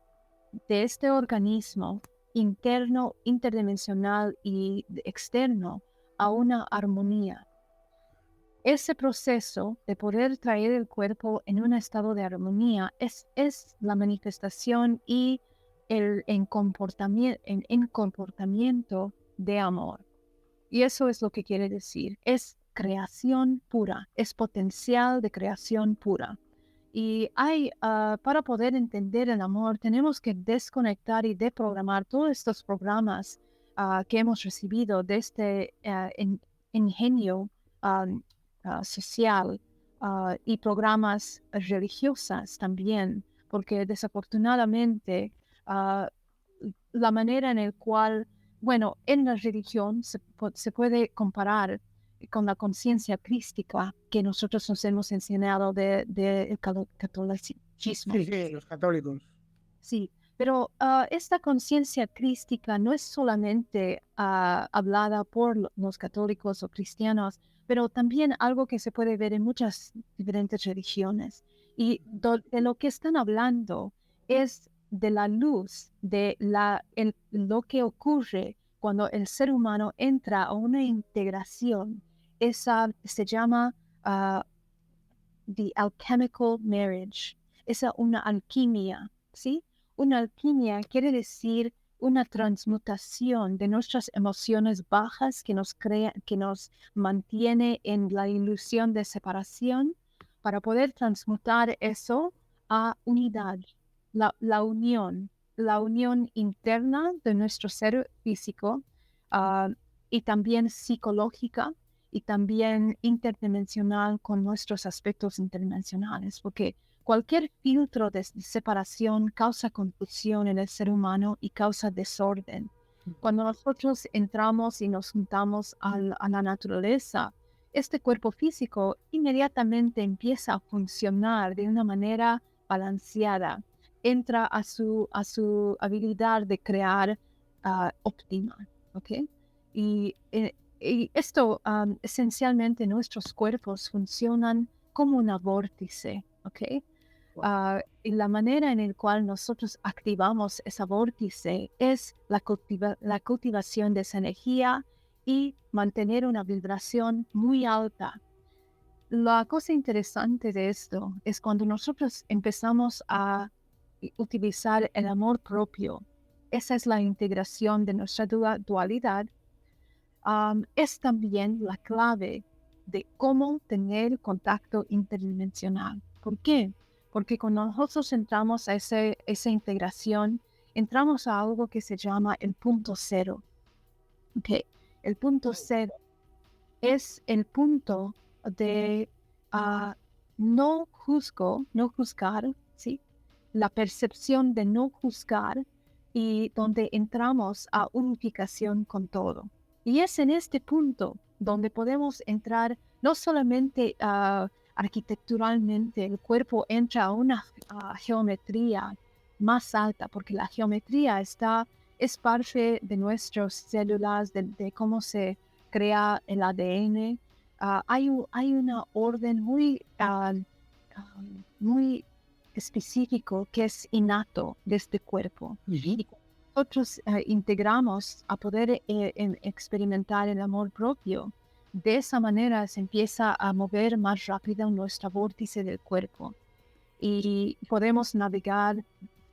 de este organismo interno, interdimensional y externo a una armonía. Ese proceso de poder traer el cuerpo en un estado de armonía es la manifestación y el comportamiento de amor. Y eso es lo que quiere decir. Es creación pura, es potencial de creación pura. Y para poder entender el amor, tenemos que desconectar y deprogramar todos estos programas que hemos recibido de este ingenio social y programas religiosos también, porque desafortunadamente la manera en la cual, bueno, en la religión se puede comparar con la conciencia crística que nosotros nos hemos enseñado del catolicismo. Sí, los católicos. Sí, pero esta conciencia crística no es solamente hablada por los católicos o cristianos, pero también algo que se puede ver en muchas diferentes religiones. Y de lo que están hablando es de la luz, de lo que ocurre cuando el ser humano entra a una integración. Esa se llama the alchemical marriage. Esa una alquimia, ¿sí? Una alquimia quiere decir una transmutación de nuestras emociones bajas que nos mantiene en la ilusión de separación para poder transmutar eso a unidad, la unión interna de nuestro ser físico y también psicológica y también interdimensional con nuestros aspectos interdimensionales, porque cualquier filtro de separación causa confusión en el ser humano y causa desorden. Cuando nosotros entramos y nos juntamos a la naturaleza, este cuerpo físico inmediatamente empieza a funcionar de una manera balanceada, entra a su habilidad de crear óptima, ¿ok? Y esto, esencialmente, nuestros cuerpos funcionan como una vórtice, ¿ok? Y la manera en la cual nosotros activamos esa vórtice es la cultivación de esa energía y mantener una vibración muy alta. La cosa interesante de esto es cuando nosotros empezamos a utilizar el amor propio. Esa es la integración de nuestra dualidad. Es también la clave de cómo tener contacto interdimensional. ¿Por qué? Porque cuando nosotros entramos a esa integración, entramos a algo que se llama el punto cero. Okay. El punto cero es el punto de no juzgar, ¿sí? La percepción de no juzgar y donde entramos a unificación con todo. Y es en este punto donde podemos entrar no solamente arquitecturalmente, el cuerpo entra a una geometría más alta, porque la geometría está es parte de nuestras células, de cómo se crea el ADN. Hay una orden muy específico que es innato de este cuerpo. Ujú. Y cuando nosotros integramos a poder experimentar el amor propio, de esa manera se empieza a mover más rápido nuestro vórtice del cuerpo y podemos navegar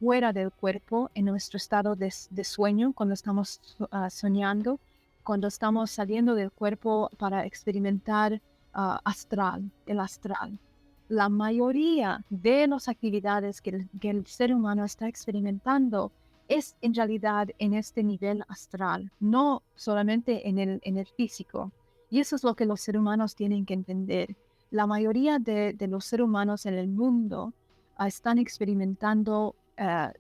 fuera del cuerpo en nuestro estado de sueño cuando estamos soñando, cuando estamos saliendo del cuerpo para experimentar el astral. La mayoría de las actividades que el ser humano está experimentando es en realidad en este nivel astral, no solamente en el físico. Y eso es lo que los seres humanos tienen que entender. La mayoría de los seres humanos en el mundo están experimentando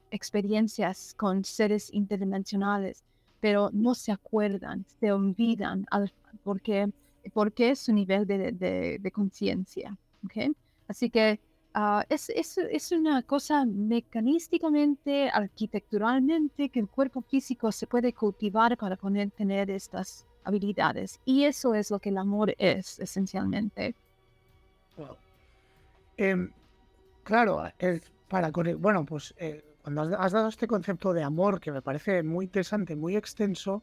experiencias con seres interdimensionales, pero no se acuerdan, se olvidan porque, porque es su nivel de conciencia. ¿Okay? Así que es una cosa mecanísticamente, arquitecturalmente, que el cuerpo físico se puede cultivar para poder tener estas habilidades. Y eso es lo que el amor es, esencialmente. Wow. Em, claro, bueno, pues cuando has dado este concepto de amor, que me parece muy interesante, muy extenso,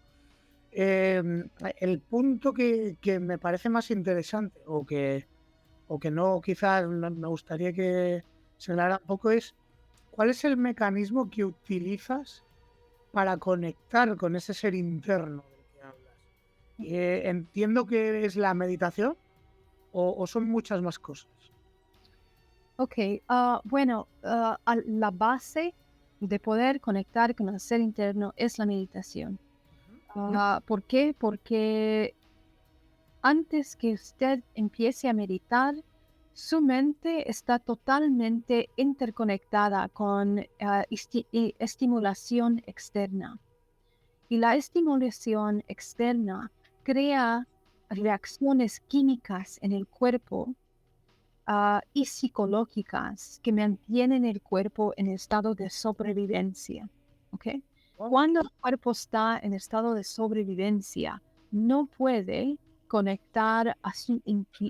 el punto que me parece más interesante o que no, quizás me gustaría que se aclarara un poco es cuál es el mecanismo que utilizas para conectar con ese ser interno del que hablas. Entiendo que es la meditación o son muchas más cosas. Ok, bueno, la base de poder conectar con el ser interno es la meditación. ¿Por qué? Porque antes que usted empiece a meditar, su mente está totalmente interconectada con estimulación externa. Y la estimulación externa crea reacciones químicas en el cuerpo y psicológicas que mantienen el cuerpo en estado de sobrevivencia. ¿Okay? Wow. Cuando el cuerpo está en estado de sobrevivencia, no puede conectar a su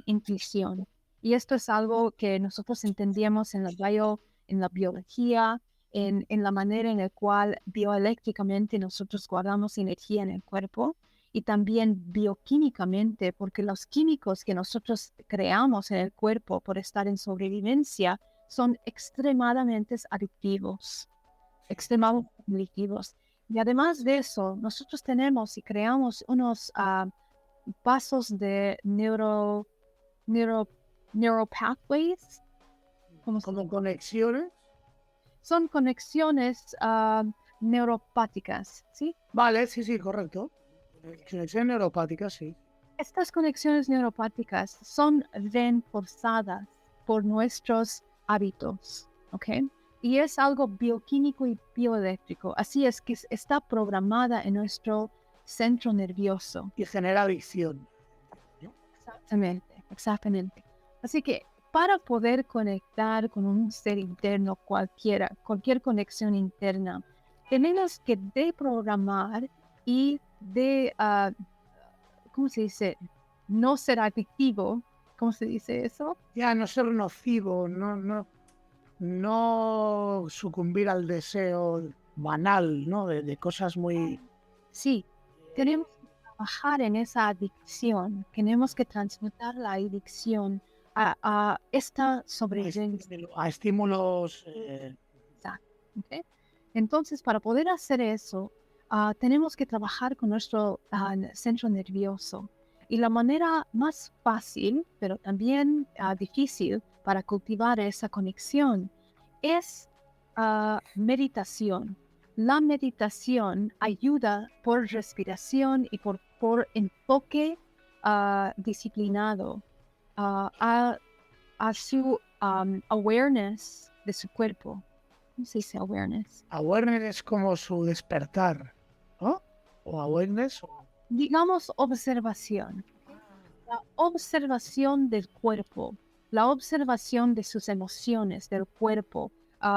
intuición. Y esto es algo que nosotros entendíamos en la biología, en la manera en la cual bioeléctricamente nosotros guardamos energía en el cuerpo y también bioquímicamente, porque los químicos que nosotros creamos en el cuerpo por estar en sobrevivencia son extremadamente adictivos, extremadamente adictivos. Y además de eso, nosotros tenemos y creamos unos pasos de neuropathways, Como conexiones. son conexiones neuropáticas, ¿sí? Vale, sí, sí, correcto. Conexión neuropática, sí. Estas conexiones neuropáticas son reforzadas por nuestros hábitos, ¿ok? Y es algo bioquímico y bioeléctrico. Así es que está programada en nuestro centro nervioso. Y genera adicción, ¿no? Exactamente, exactamente. Así que para poder conectar con un ser interno cualquier conexión interna, tenemos que deprogramar y ¿cómo se dice? No ser adictivo. ¿Cómo se dice eso? Ya no ser nocivo, no sucumbir al deseo banal, ¿no? De cosas muy... Sí, tenemos que trabajar en esa adicción. Tenemos que transmutar la adicción a esta sobrevivencia. a estímulos... ¿Ok? Entonces, para poder hacer eso, tenemos que trabajar con nuestro centro nervioso. Y la manera más fácil, pero también difícil para cultivar esa conexión es meditación. La meditación ayuda por respiración y por enfoque disciplinado a su awareness de su cuerpo. ¿Cómo se dice awareness? awareness es como su despertar, ¿no? O awareness. Digamos observación. La observación del cuerpo, la observación de sus emociones, del cuerpo,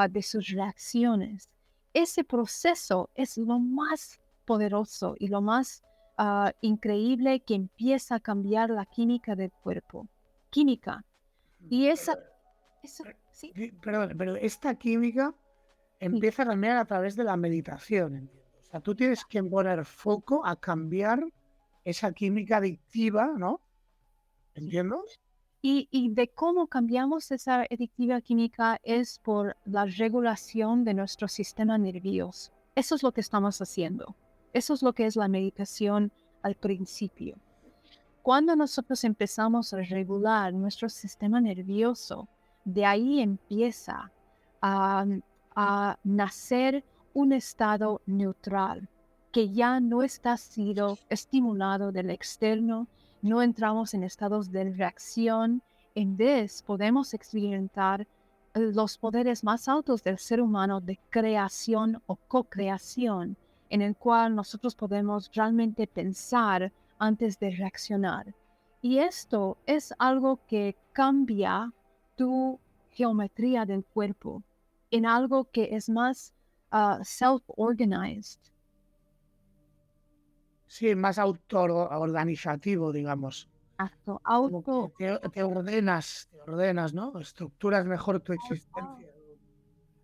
de sus reacciones. ese proceso es lo más poderoso y lo más increíble que empieza a cambiar la química del cuerpo. Química. Y esa, sí, Perdón, pero esta química sí. empieza a cambiar a través de la meditación, entiendo. O sea, tú tienes que poner foco a cambiar esa química adictiva, ¿no? ¿Entiendo? Y de cómo cambiamos esa adictiva química es por la regulación de nuestro sistema nervioso. Eso es lo que estamos haciendo. Eso es lo que es la meditación al principio. Cuando nosotros empezamos a regular nuestro sistema nervioso, de ahí empieza a, a nacer un estado neutral, que ya no está sido estimulado del externo, no entramos en estados de reacción, en vez podemos experimentar los poderes más altos del ser humano de creación o co-creación, en el cual nosotros podemos realmente pensar antes de reaccionar. Y esto es algo que cambia tu geometría del cuerpo en algo que es más self-organized. Sí, más autoorganizativo, digamos. Como que Auto, te ordenas, ¿no? Estructuras mejor tu existencia.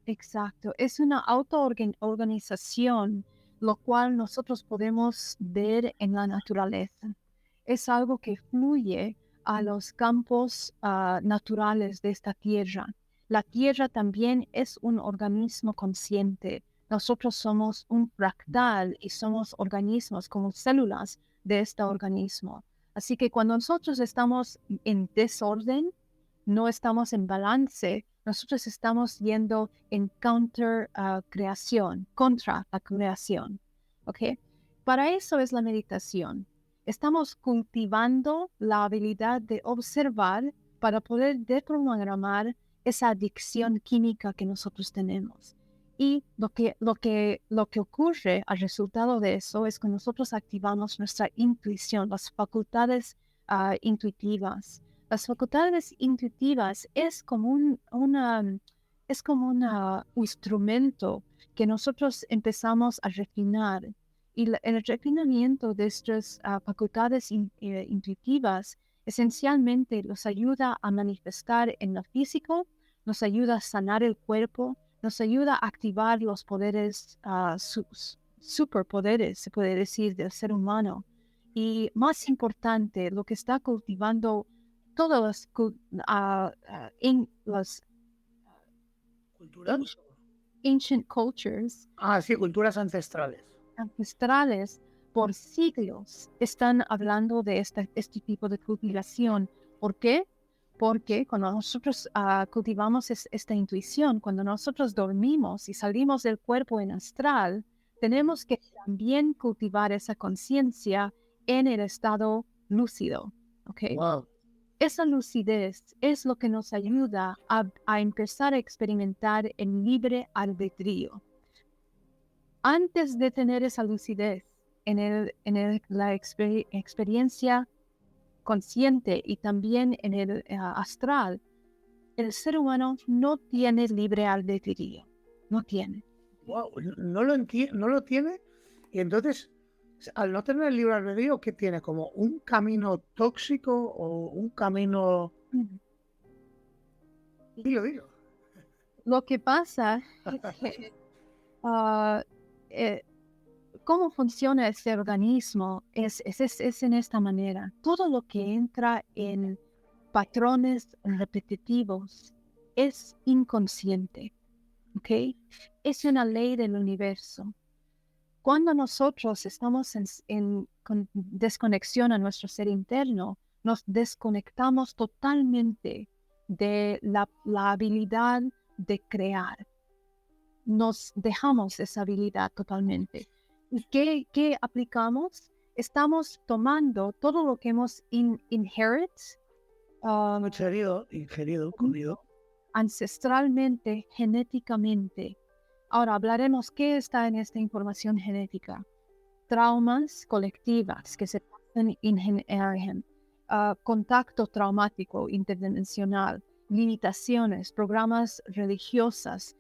exacto. Es una auto-organización, lo cual nosotros podemos ver en la naturaleza. Es algo que fluye a los campos naturales de esta tierra. La tierra también es un organismo consciente. Nosotros somos un fractal y somos organismos como células de este organismo. Así que cuando nosotros estamos en desorden, no estamos en balance, nosotros estamos yendo en creación, contra la creación. ¿Ok? Para eso es la meditación. Estamos cultivando la habilidad de observar para poder desprogramar esa adicción química que nosotros tenemos. Y lo que ocurre al resultado de eso es que nosotros activamos nuestra intuición, las facultades intuitivas. Las facultades intuitivas es como un instrumento que nosotros empezamos a refinar. Y el refinamiento de estas facultades intuitivas esencialmente nos ayuda a manifestar en lo físico, nos ayuda a sanar el cuerpo, nos ayuda a activar los poderes, superpoderes, se puede decir, del ser humano. Y más importante, lo que está cultivando todas las ¿Culturas? ancient cultures Ah, sí, culturas ancestrales. ancestrales por siglos están hablando de este tipo de cultivación. ¿Por qué? Porque cuando nosotros cultivamos esta intuición, cuando nosotros dormimos y salimos del cuerpo en astral, tenemos que también cultivar esa conciencia en el estado lúcido. ¿Ok? Wow. Esa lucidez es lo que nos ayuda a empezar a experimentar el libre albedrío. Antes de tener esa lucidez en la experiencia consciente y también en el astral, el ser humano no tiene libre albedrío, no tiene. Wow. No lo tiene. Y entonces, al no tener el libre albedrío, ¿qué tiene? ¿Como un camino tóxico o un camino...? Dilo. Lo que pasa es que ah, eh, cómo funciona este organismo es en esta manera. Todo lo que entra en patrones repetitivos es inconsciente, ¿ok? Es una ley del universo. Cuando nosotros estamos con desconexión a nuestro ser interno, nos desconectamos totalmente de la habilidad de crear. Nos dejamos esa habilidad totalmente. ¿Y qué aplicamos? Estamos tomando todo lo que hemos Ingerido, comido. ancestralmente, genéticamente. Ahora hablaremos qué está en esta información genética. Traumas colectivas que se pasan en contacto traumático interdimensional, limitaciones, programas religiosas,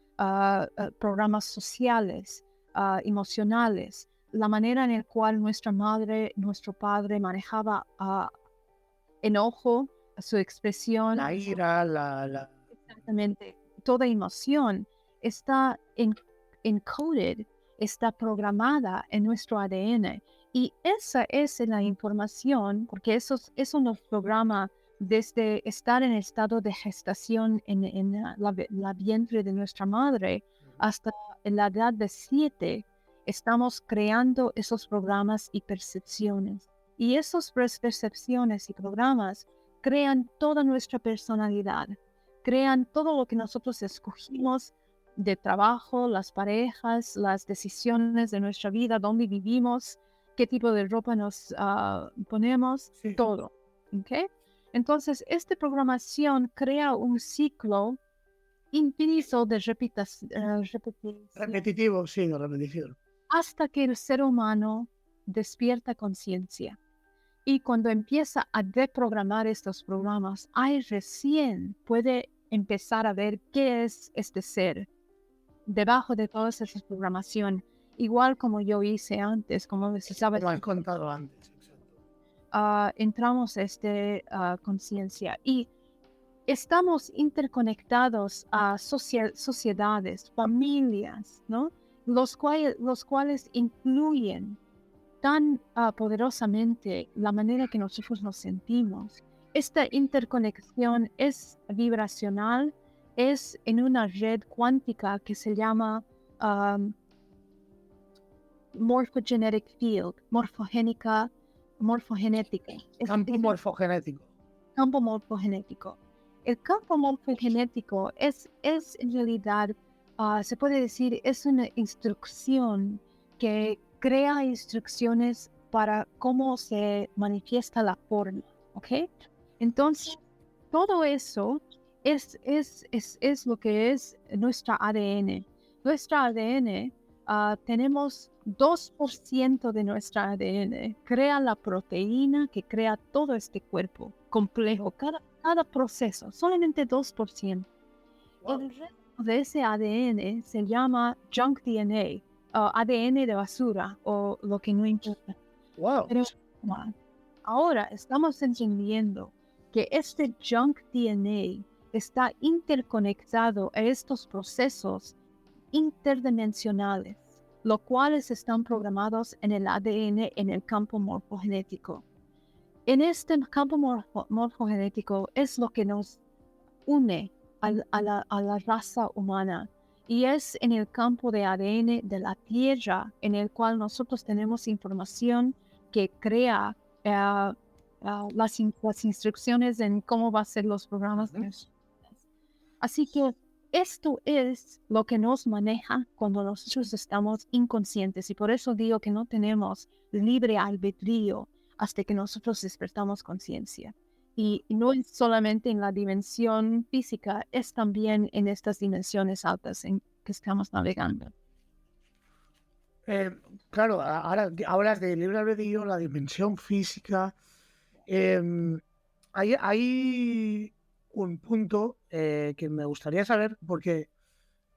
programas sociales, emocionales, la manera en la cual nuestra madre, nuestro padre manejaba enojo, su expresión. La ira, Exactamente. Toda emoción está encoded, está programada en nuestro ADN. Y esa es la información, porque eso nos programa desde estar en estado de gestación en la vientre de nuestra madre hasta en la edad de 7. Estamos creando esos programas y percepciones. Y esas percepciones y programas crean toda nuestra personalidad, crean todo lo que nosotros escogimos de trabajo, las parejas, las decisiones de nuestra vida, dónde vivimos, qué tipo de ropa nos ponemos, Sí. todo. ¿Okay? Entonces, esta programación crea un ciclo infinito de repetición repetitivo, sí, de repetición. hasta que el ser humano despierta conciencia. Y cuando empieza a deprogramar estos programas, ahí recién puede empezar a ver qué es este ser debajo de toda esa programación. Igual como yo hice antes, como se sabe, Como has contado antes, exacto. entramos a esta conciencia y estamos interconectados a sociedades, familias, ¿no? Los cuales influyen tan poderosamente la manera que nosotros nos sentimos. Esta interconexión es vibracional, es en una red cuántica que se llama morphogenetic field, morfogenética. Campo morfogenético. Campo morfogenético. El campo morfogenético es en realidad, se puede decir, es una instrucción que crea instrucciones para cómo se manifiesta la forma, ¿ok? Entonces, todo eso es lo que es nuestra ADN. Nuestra ADN, tenemos 2% de nuestra ADN, crea la proteína que crea todo este cuerpo complejo, cada proceso, solamente 2%. Wow. El resto de ese ADN se llama junk DNA, ADN de basura o lo que no importa. Wow. Pero ahora estamos entendiendo que este junk DNA está interconectado a estos procesos interdimensionales, los cuales están programados en el ADN en el campo morfogenético. En este campo morfogenético es lo que nos une a la raza humana y es en el campo de ADN de la Tierra en el cual nosotros tenemos información que crea las instrucciones en cómo va a ser los programas. Así que esto es lo que nos maneja cuando nosotros estamos inconscientes y por eso digo que no tenemos libre albedrío hasta que nosotros despertamos conciencia. Y no es solamente en la dimensión física, es también en estas dimensiones altas en que estamos navegando. Claro, ahora hablas de libre albedrío, la dimensión física. Hay un punto que me gustaría saber, porque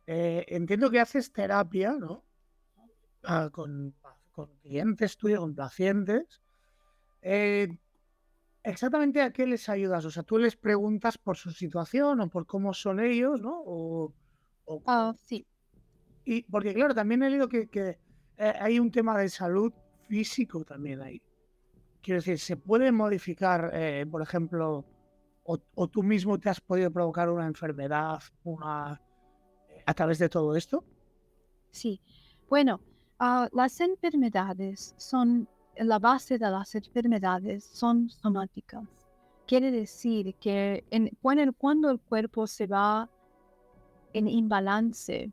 entiendo que haces terapia, ¿no? Con clientes tuyos, con pacientes. ¿Exactamente a qué les ayudas? O sea, tú les preguntas por su situación o por cómo son ellos, ¿no? Sí. Y porque, claro, también he leído que hay un tema de salud físico también ahí. Quiero decir, ¿se puede modificar, por ejemplo, o tú mismo te has podido provocar una enfermedad a través de todo esto? Sí. Bueno, las enfermedades son, la base de las enfermedades son somáticas. Quiere decir que cuando el cuerpo se va en imbalance,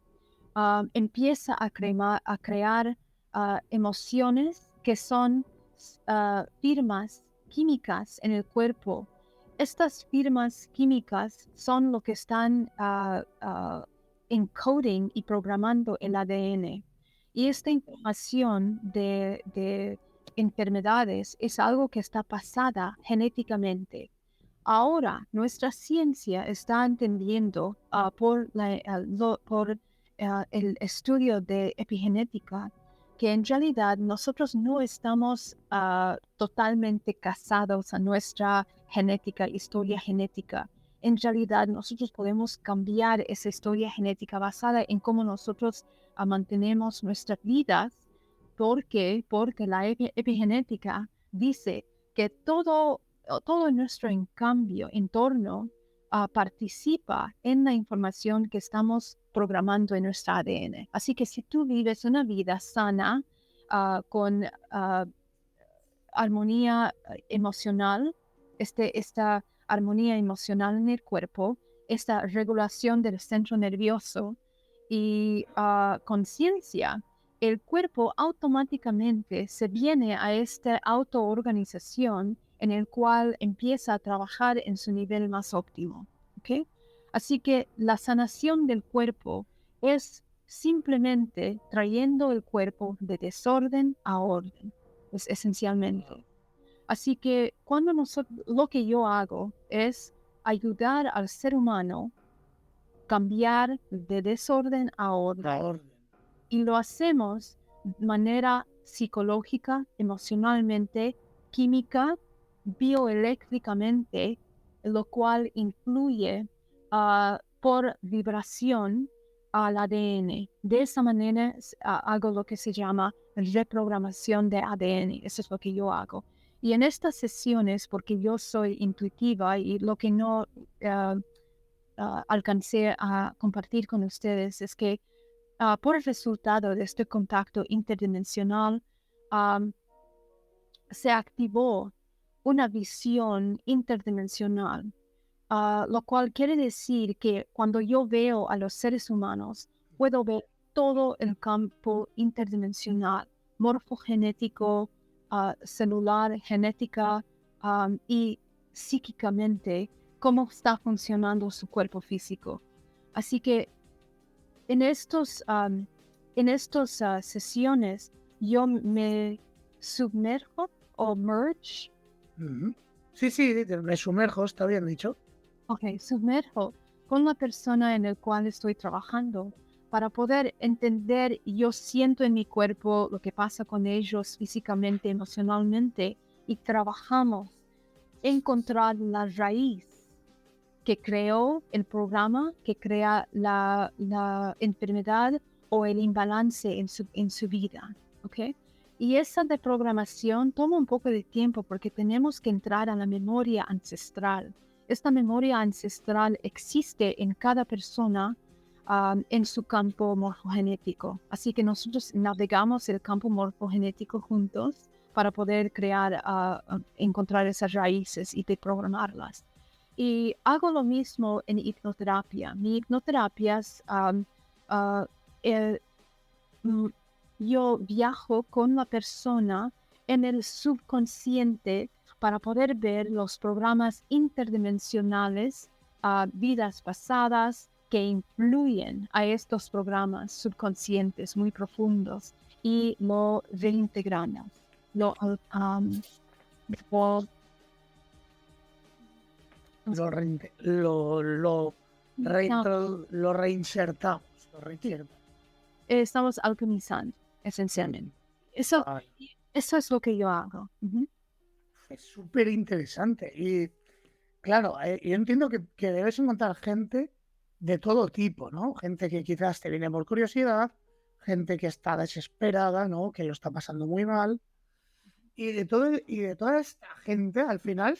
empieza a crear emociones que son firmas químicas en el cuerpo. Estas firmas químicas son lo que están encoding y programando el ADN. Y esta información de enfermedades es algo que está pasada genéticamente. Ahora, nuestra ciencia está entendiendo por el estudio de epigenética, que en realidad nosotros no estamos totalmente casados a nuestra genética, historia genética. En realidad nosotros podemos cambiar esa historia genética basada en cómo nosotros mantenemos nuestras vidas. Porque la epigenética dice que todo nuestro entorno participa en la información que estamos programando en nuestro ADN. Así que si tú vives una vida sana, con armonía emocional, esta armonía emocional en el cuerpo, esta regulación del centro nervioso y conciencia, el cuerpo automáticamente se viene a esta autoorganización en el cual empieza a trabajar en su nivel más óptimo. ¿Okay? Así que la sanación del cuerpo es simplemente trayendo el cuerpo de desorden a orden, pues esencialmente. Así que lo que yo hago es ayudar al ser humano cambiar de desorden a orden. La orden. Y lo hacemos de manera psicológica, emocionalmente, química, bioeléctricamente, lo cual influye por vibración al ADN. De esa manera hago lo que se llama reprogramación de ADN. Eso es lo que yo hago. Y en estas sesiones, porque yo soy intuitiva y lo que no alcancé a compartir con ustedes es que por el resultado de este contacto interdimensional, se activó una visión interdimensional, lo cual quiere decir que cuando yo veo a los seres humanos, puedo ver todo el campo interdimensional, morfogenético, celular, genética y psíquicamente, cómo está funcionando su cuerpo físico. Así que en estos sesiones yo me sumerjo o merge. Sí, me sumerjo, está bien dicho. Sumerjo con la persona en la cual estoy trabajando para poder entender, yo siento en mi cuerpo lo que pasa con ellos físicamente, emocionalmente, y trabajamos encontrar la raíz que creó el programa, que crea la enfermedad o el imbalance en su vida, ¿ok? Y esa deprogramación toma un poco de tiempo porque tenemos que entrar a la memoria ancestral. Esta memoria ancestral existe en cada persona en su campo morfogenético. Así que nosotros navegamos el campo morfogenético juntos para poder encontrar esas raíces y deprogramarlas. Y hago lo mismo en hipnoterapia. Mi hipnoterapia es, yo viajo con la persona en el subconsciente para poder ver los programas interdimensionales, vidas pasadas que influyen a estos programas subconscientes muy profundos y lo reintegramos. Lo reinsertamos. Estamos alquimizando, esencialmente. Eso es lo que yo hago. Es súper interesante. Y claro, yo entiendo que debes encontrar gente de todo tipo, ¿no? Gente que quizás te viene por curiosidad, gente que está desesperada, ¿no? Que lo está pasando muy mal. Y de toda esta gente, al final,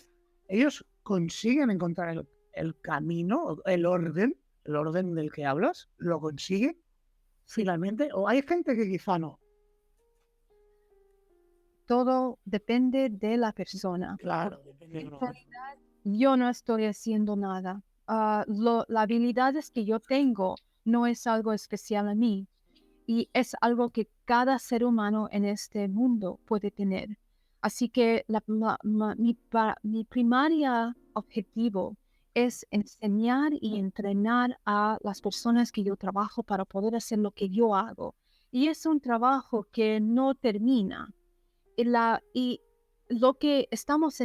ellos consiguen encontrar el camino, el orden del que hablas, lo consiguen finalmente. O hay gente que quizá no. Todo depende de la persona. Claro, depende de realidad, yo no estoy haciendo nada. Las habilidades que yo tengo no es algo especial a mí y es algo que cada ser humano en este mundo puede tener. Así que mi primario objetivo es enseñar y entrenar a las personas que yo trabajo para poder hacer lo que yo hago. Y es un trabajo que no termina. Y lo que estamos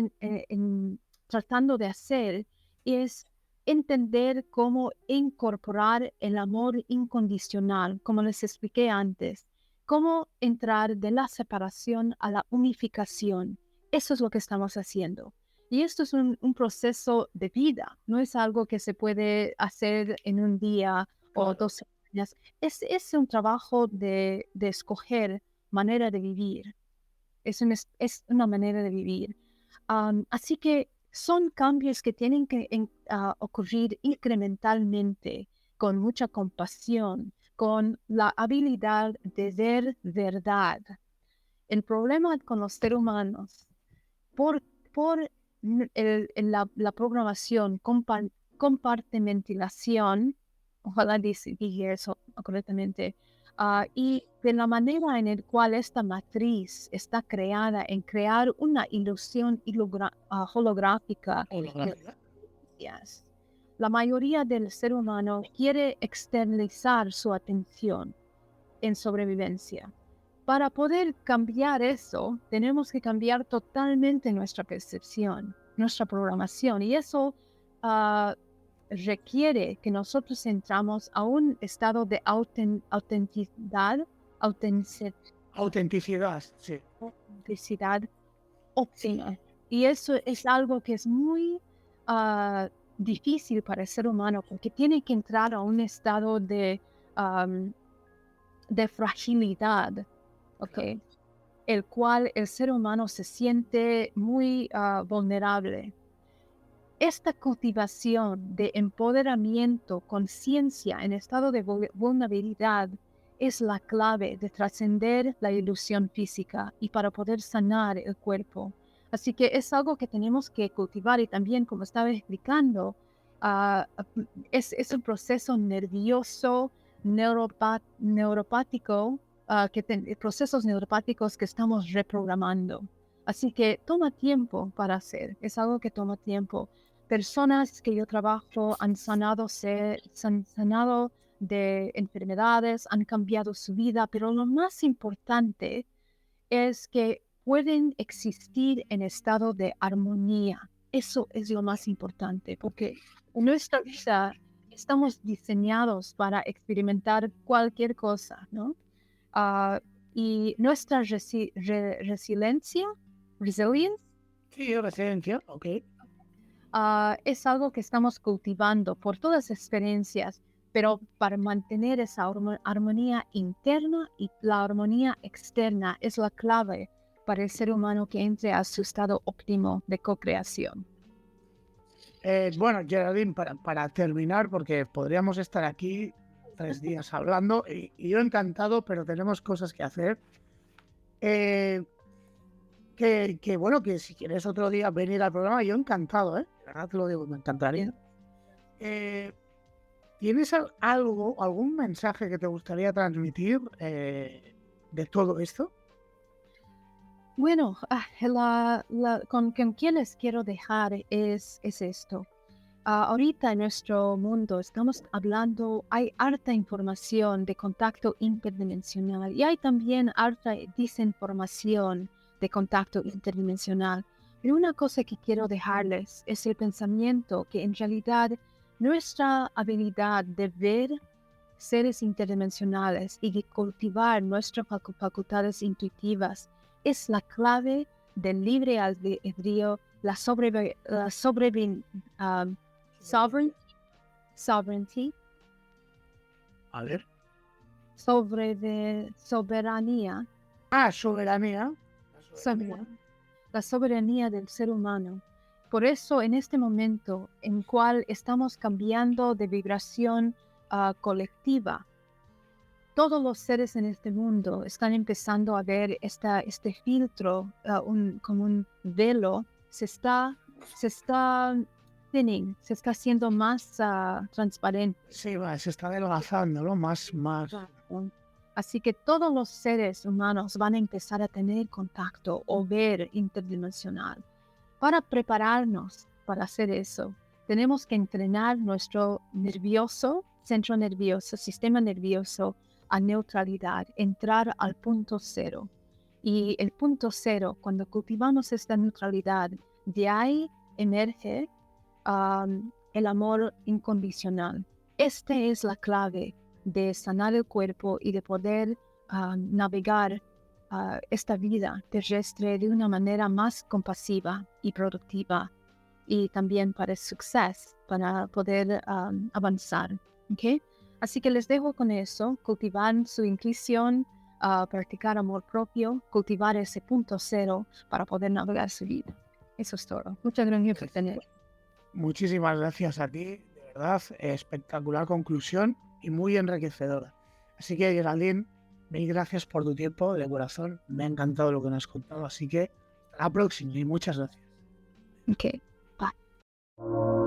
tratando de hacer es entender cómo incorporar el amor incondicional, como les expliqué antes, cómo entrar de la separación a la unificación. Eso es lo que estamos haciendo. Y esto es un proceso de vida, no es algo que se puede hacer en un día o 2 semanas. Es un trabajo de escoger manera de vivir. Es una manera de vivir. Así que son cambios que tienen que ocurrir incrementalmente, con mucha compasión, con la habilidad de ver verdad. El problema con los seres humanos, por la programación, compartimentación, ojalá dije eso correctamente, y de la manera en la cual esta matriz está creada en crear una ilusión holográfica de Holográfica. experiencias. La mayoría del ser humano quiere externalizar su atención en sobrevivencia. Para poder cambiar eso, tenemos que cambiar totalmente nuestra percepción, nuestra programación, y eso requiere que nosotros entramos a un estado de autenticidad, Autenticidad, sí. autenticidad óptima. Y eso es algo que es muy difícil para el ser humano, porque tiene que entrar a un estado de fragilidad, ¿ok? El cual el ser humano se siente muy vulnerable. Esta cultivación de empoderamiento, conciencia en estado de vulnerabilidad es la clave de trascender la ilusión física y para poder sanar el cuerpo. Así que es algo que tenemos que cultivar, y también, como estaba explicando, es un proceso nervioso, neuropático, procesos neuropáticos que estamos reprogramando. Así que toma tiempo para hacer, es algo que toma tiempo. Personas que yo trabajo han sanado de enfermedades, han cambiado su vida, pero lo más importante es que pueden existir en estado de armonía. Eso es lo más importante, porque en nuestra vida estamos diseñados para experimentar cualquier cosa, ¿no? Y nuestra resiliencia, Sí, residencia, ok. es algo que estamos cultivando por todas las experiencias, pero para mantener esa armonía interna y la armonía externa es la clave para el ser humano que entre a su estado óptimo de co-creación. Bueno, Geraldine, para terminar, porque podríamos estar aquí 3 días hablando, y yo encantado, pero tenemos cosas que hacer. Bueno, que si quieres otro día venir al programa, yo encantado, ¿eh? De verdad te lo digo, me encantaría. ¿Tienes algún mensaje que te gustaría transmitir de todo esto? Bueno, con quien les quiero dejar es esto. Ahorita en nuestro mundo estamos hablando, hay harta información de contacto interdimensional y hay también harta desinformación de contacto interdimensional. Pero una cosa que quiero dejarles es el pensamiento que en realidad nuestra habilidad de ver seres interdimensionales y de cultivar nuestras facultades intuitivas es la clave del libre albedrío, la sovereignty, A ver. soberanía, Soberanía. la soberanía del ser humano. Por eso, en este momento en cual estamos cambiando de vibración colectiva, todos los seres en este mundo están empezando a ver este filtro, como un velo, se está thinning, se está haciendo más transparente. Sí, se está adelgazando, ¿no? Más. Así que todos los seres humanos van a empezar a tener contacto o ver interdimensional. Para prepararnos para hacer eso, tenemos que entrenar nuestro centro nervioso, sistema nervioso, a neutralidad, entrar al punto cero. Y el punto cero, cuando cultivamos esta neutralidad, de ahí emerge el amor incondicional. Esta es la clave de sanar el cuerpo y de poder navegar esta vida terrestre de una manera más compasiva y productiva, y también para el suceso, para poder avanzar. ¿Okay? Así que les dejo con eso: cultivar su intuición, practicar amor propio, cultivar ese punto cero para poder navegar su vida. Eso es todo. Muchas gracias por tener. Muchísimas gracias a ti, de verdad, espectacular conclusión y muy enriquecedora. Así que, Geraldine, mil gracias por tu tiempo, de corazón. Me ha encantado lo que nos has contado, así que hasta la próxima y muchas gracias. Okay. Bye.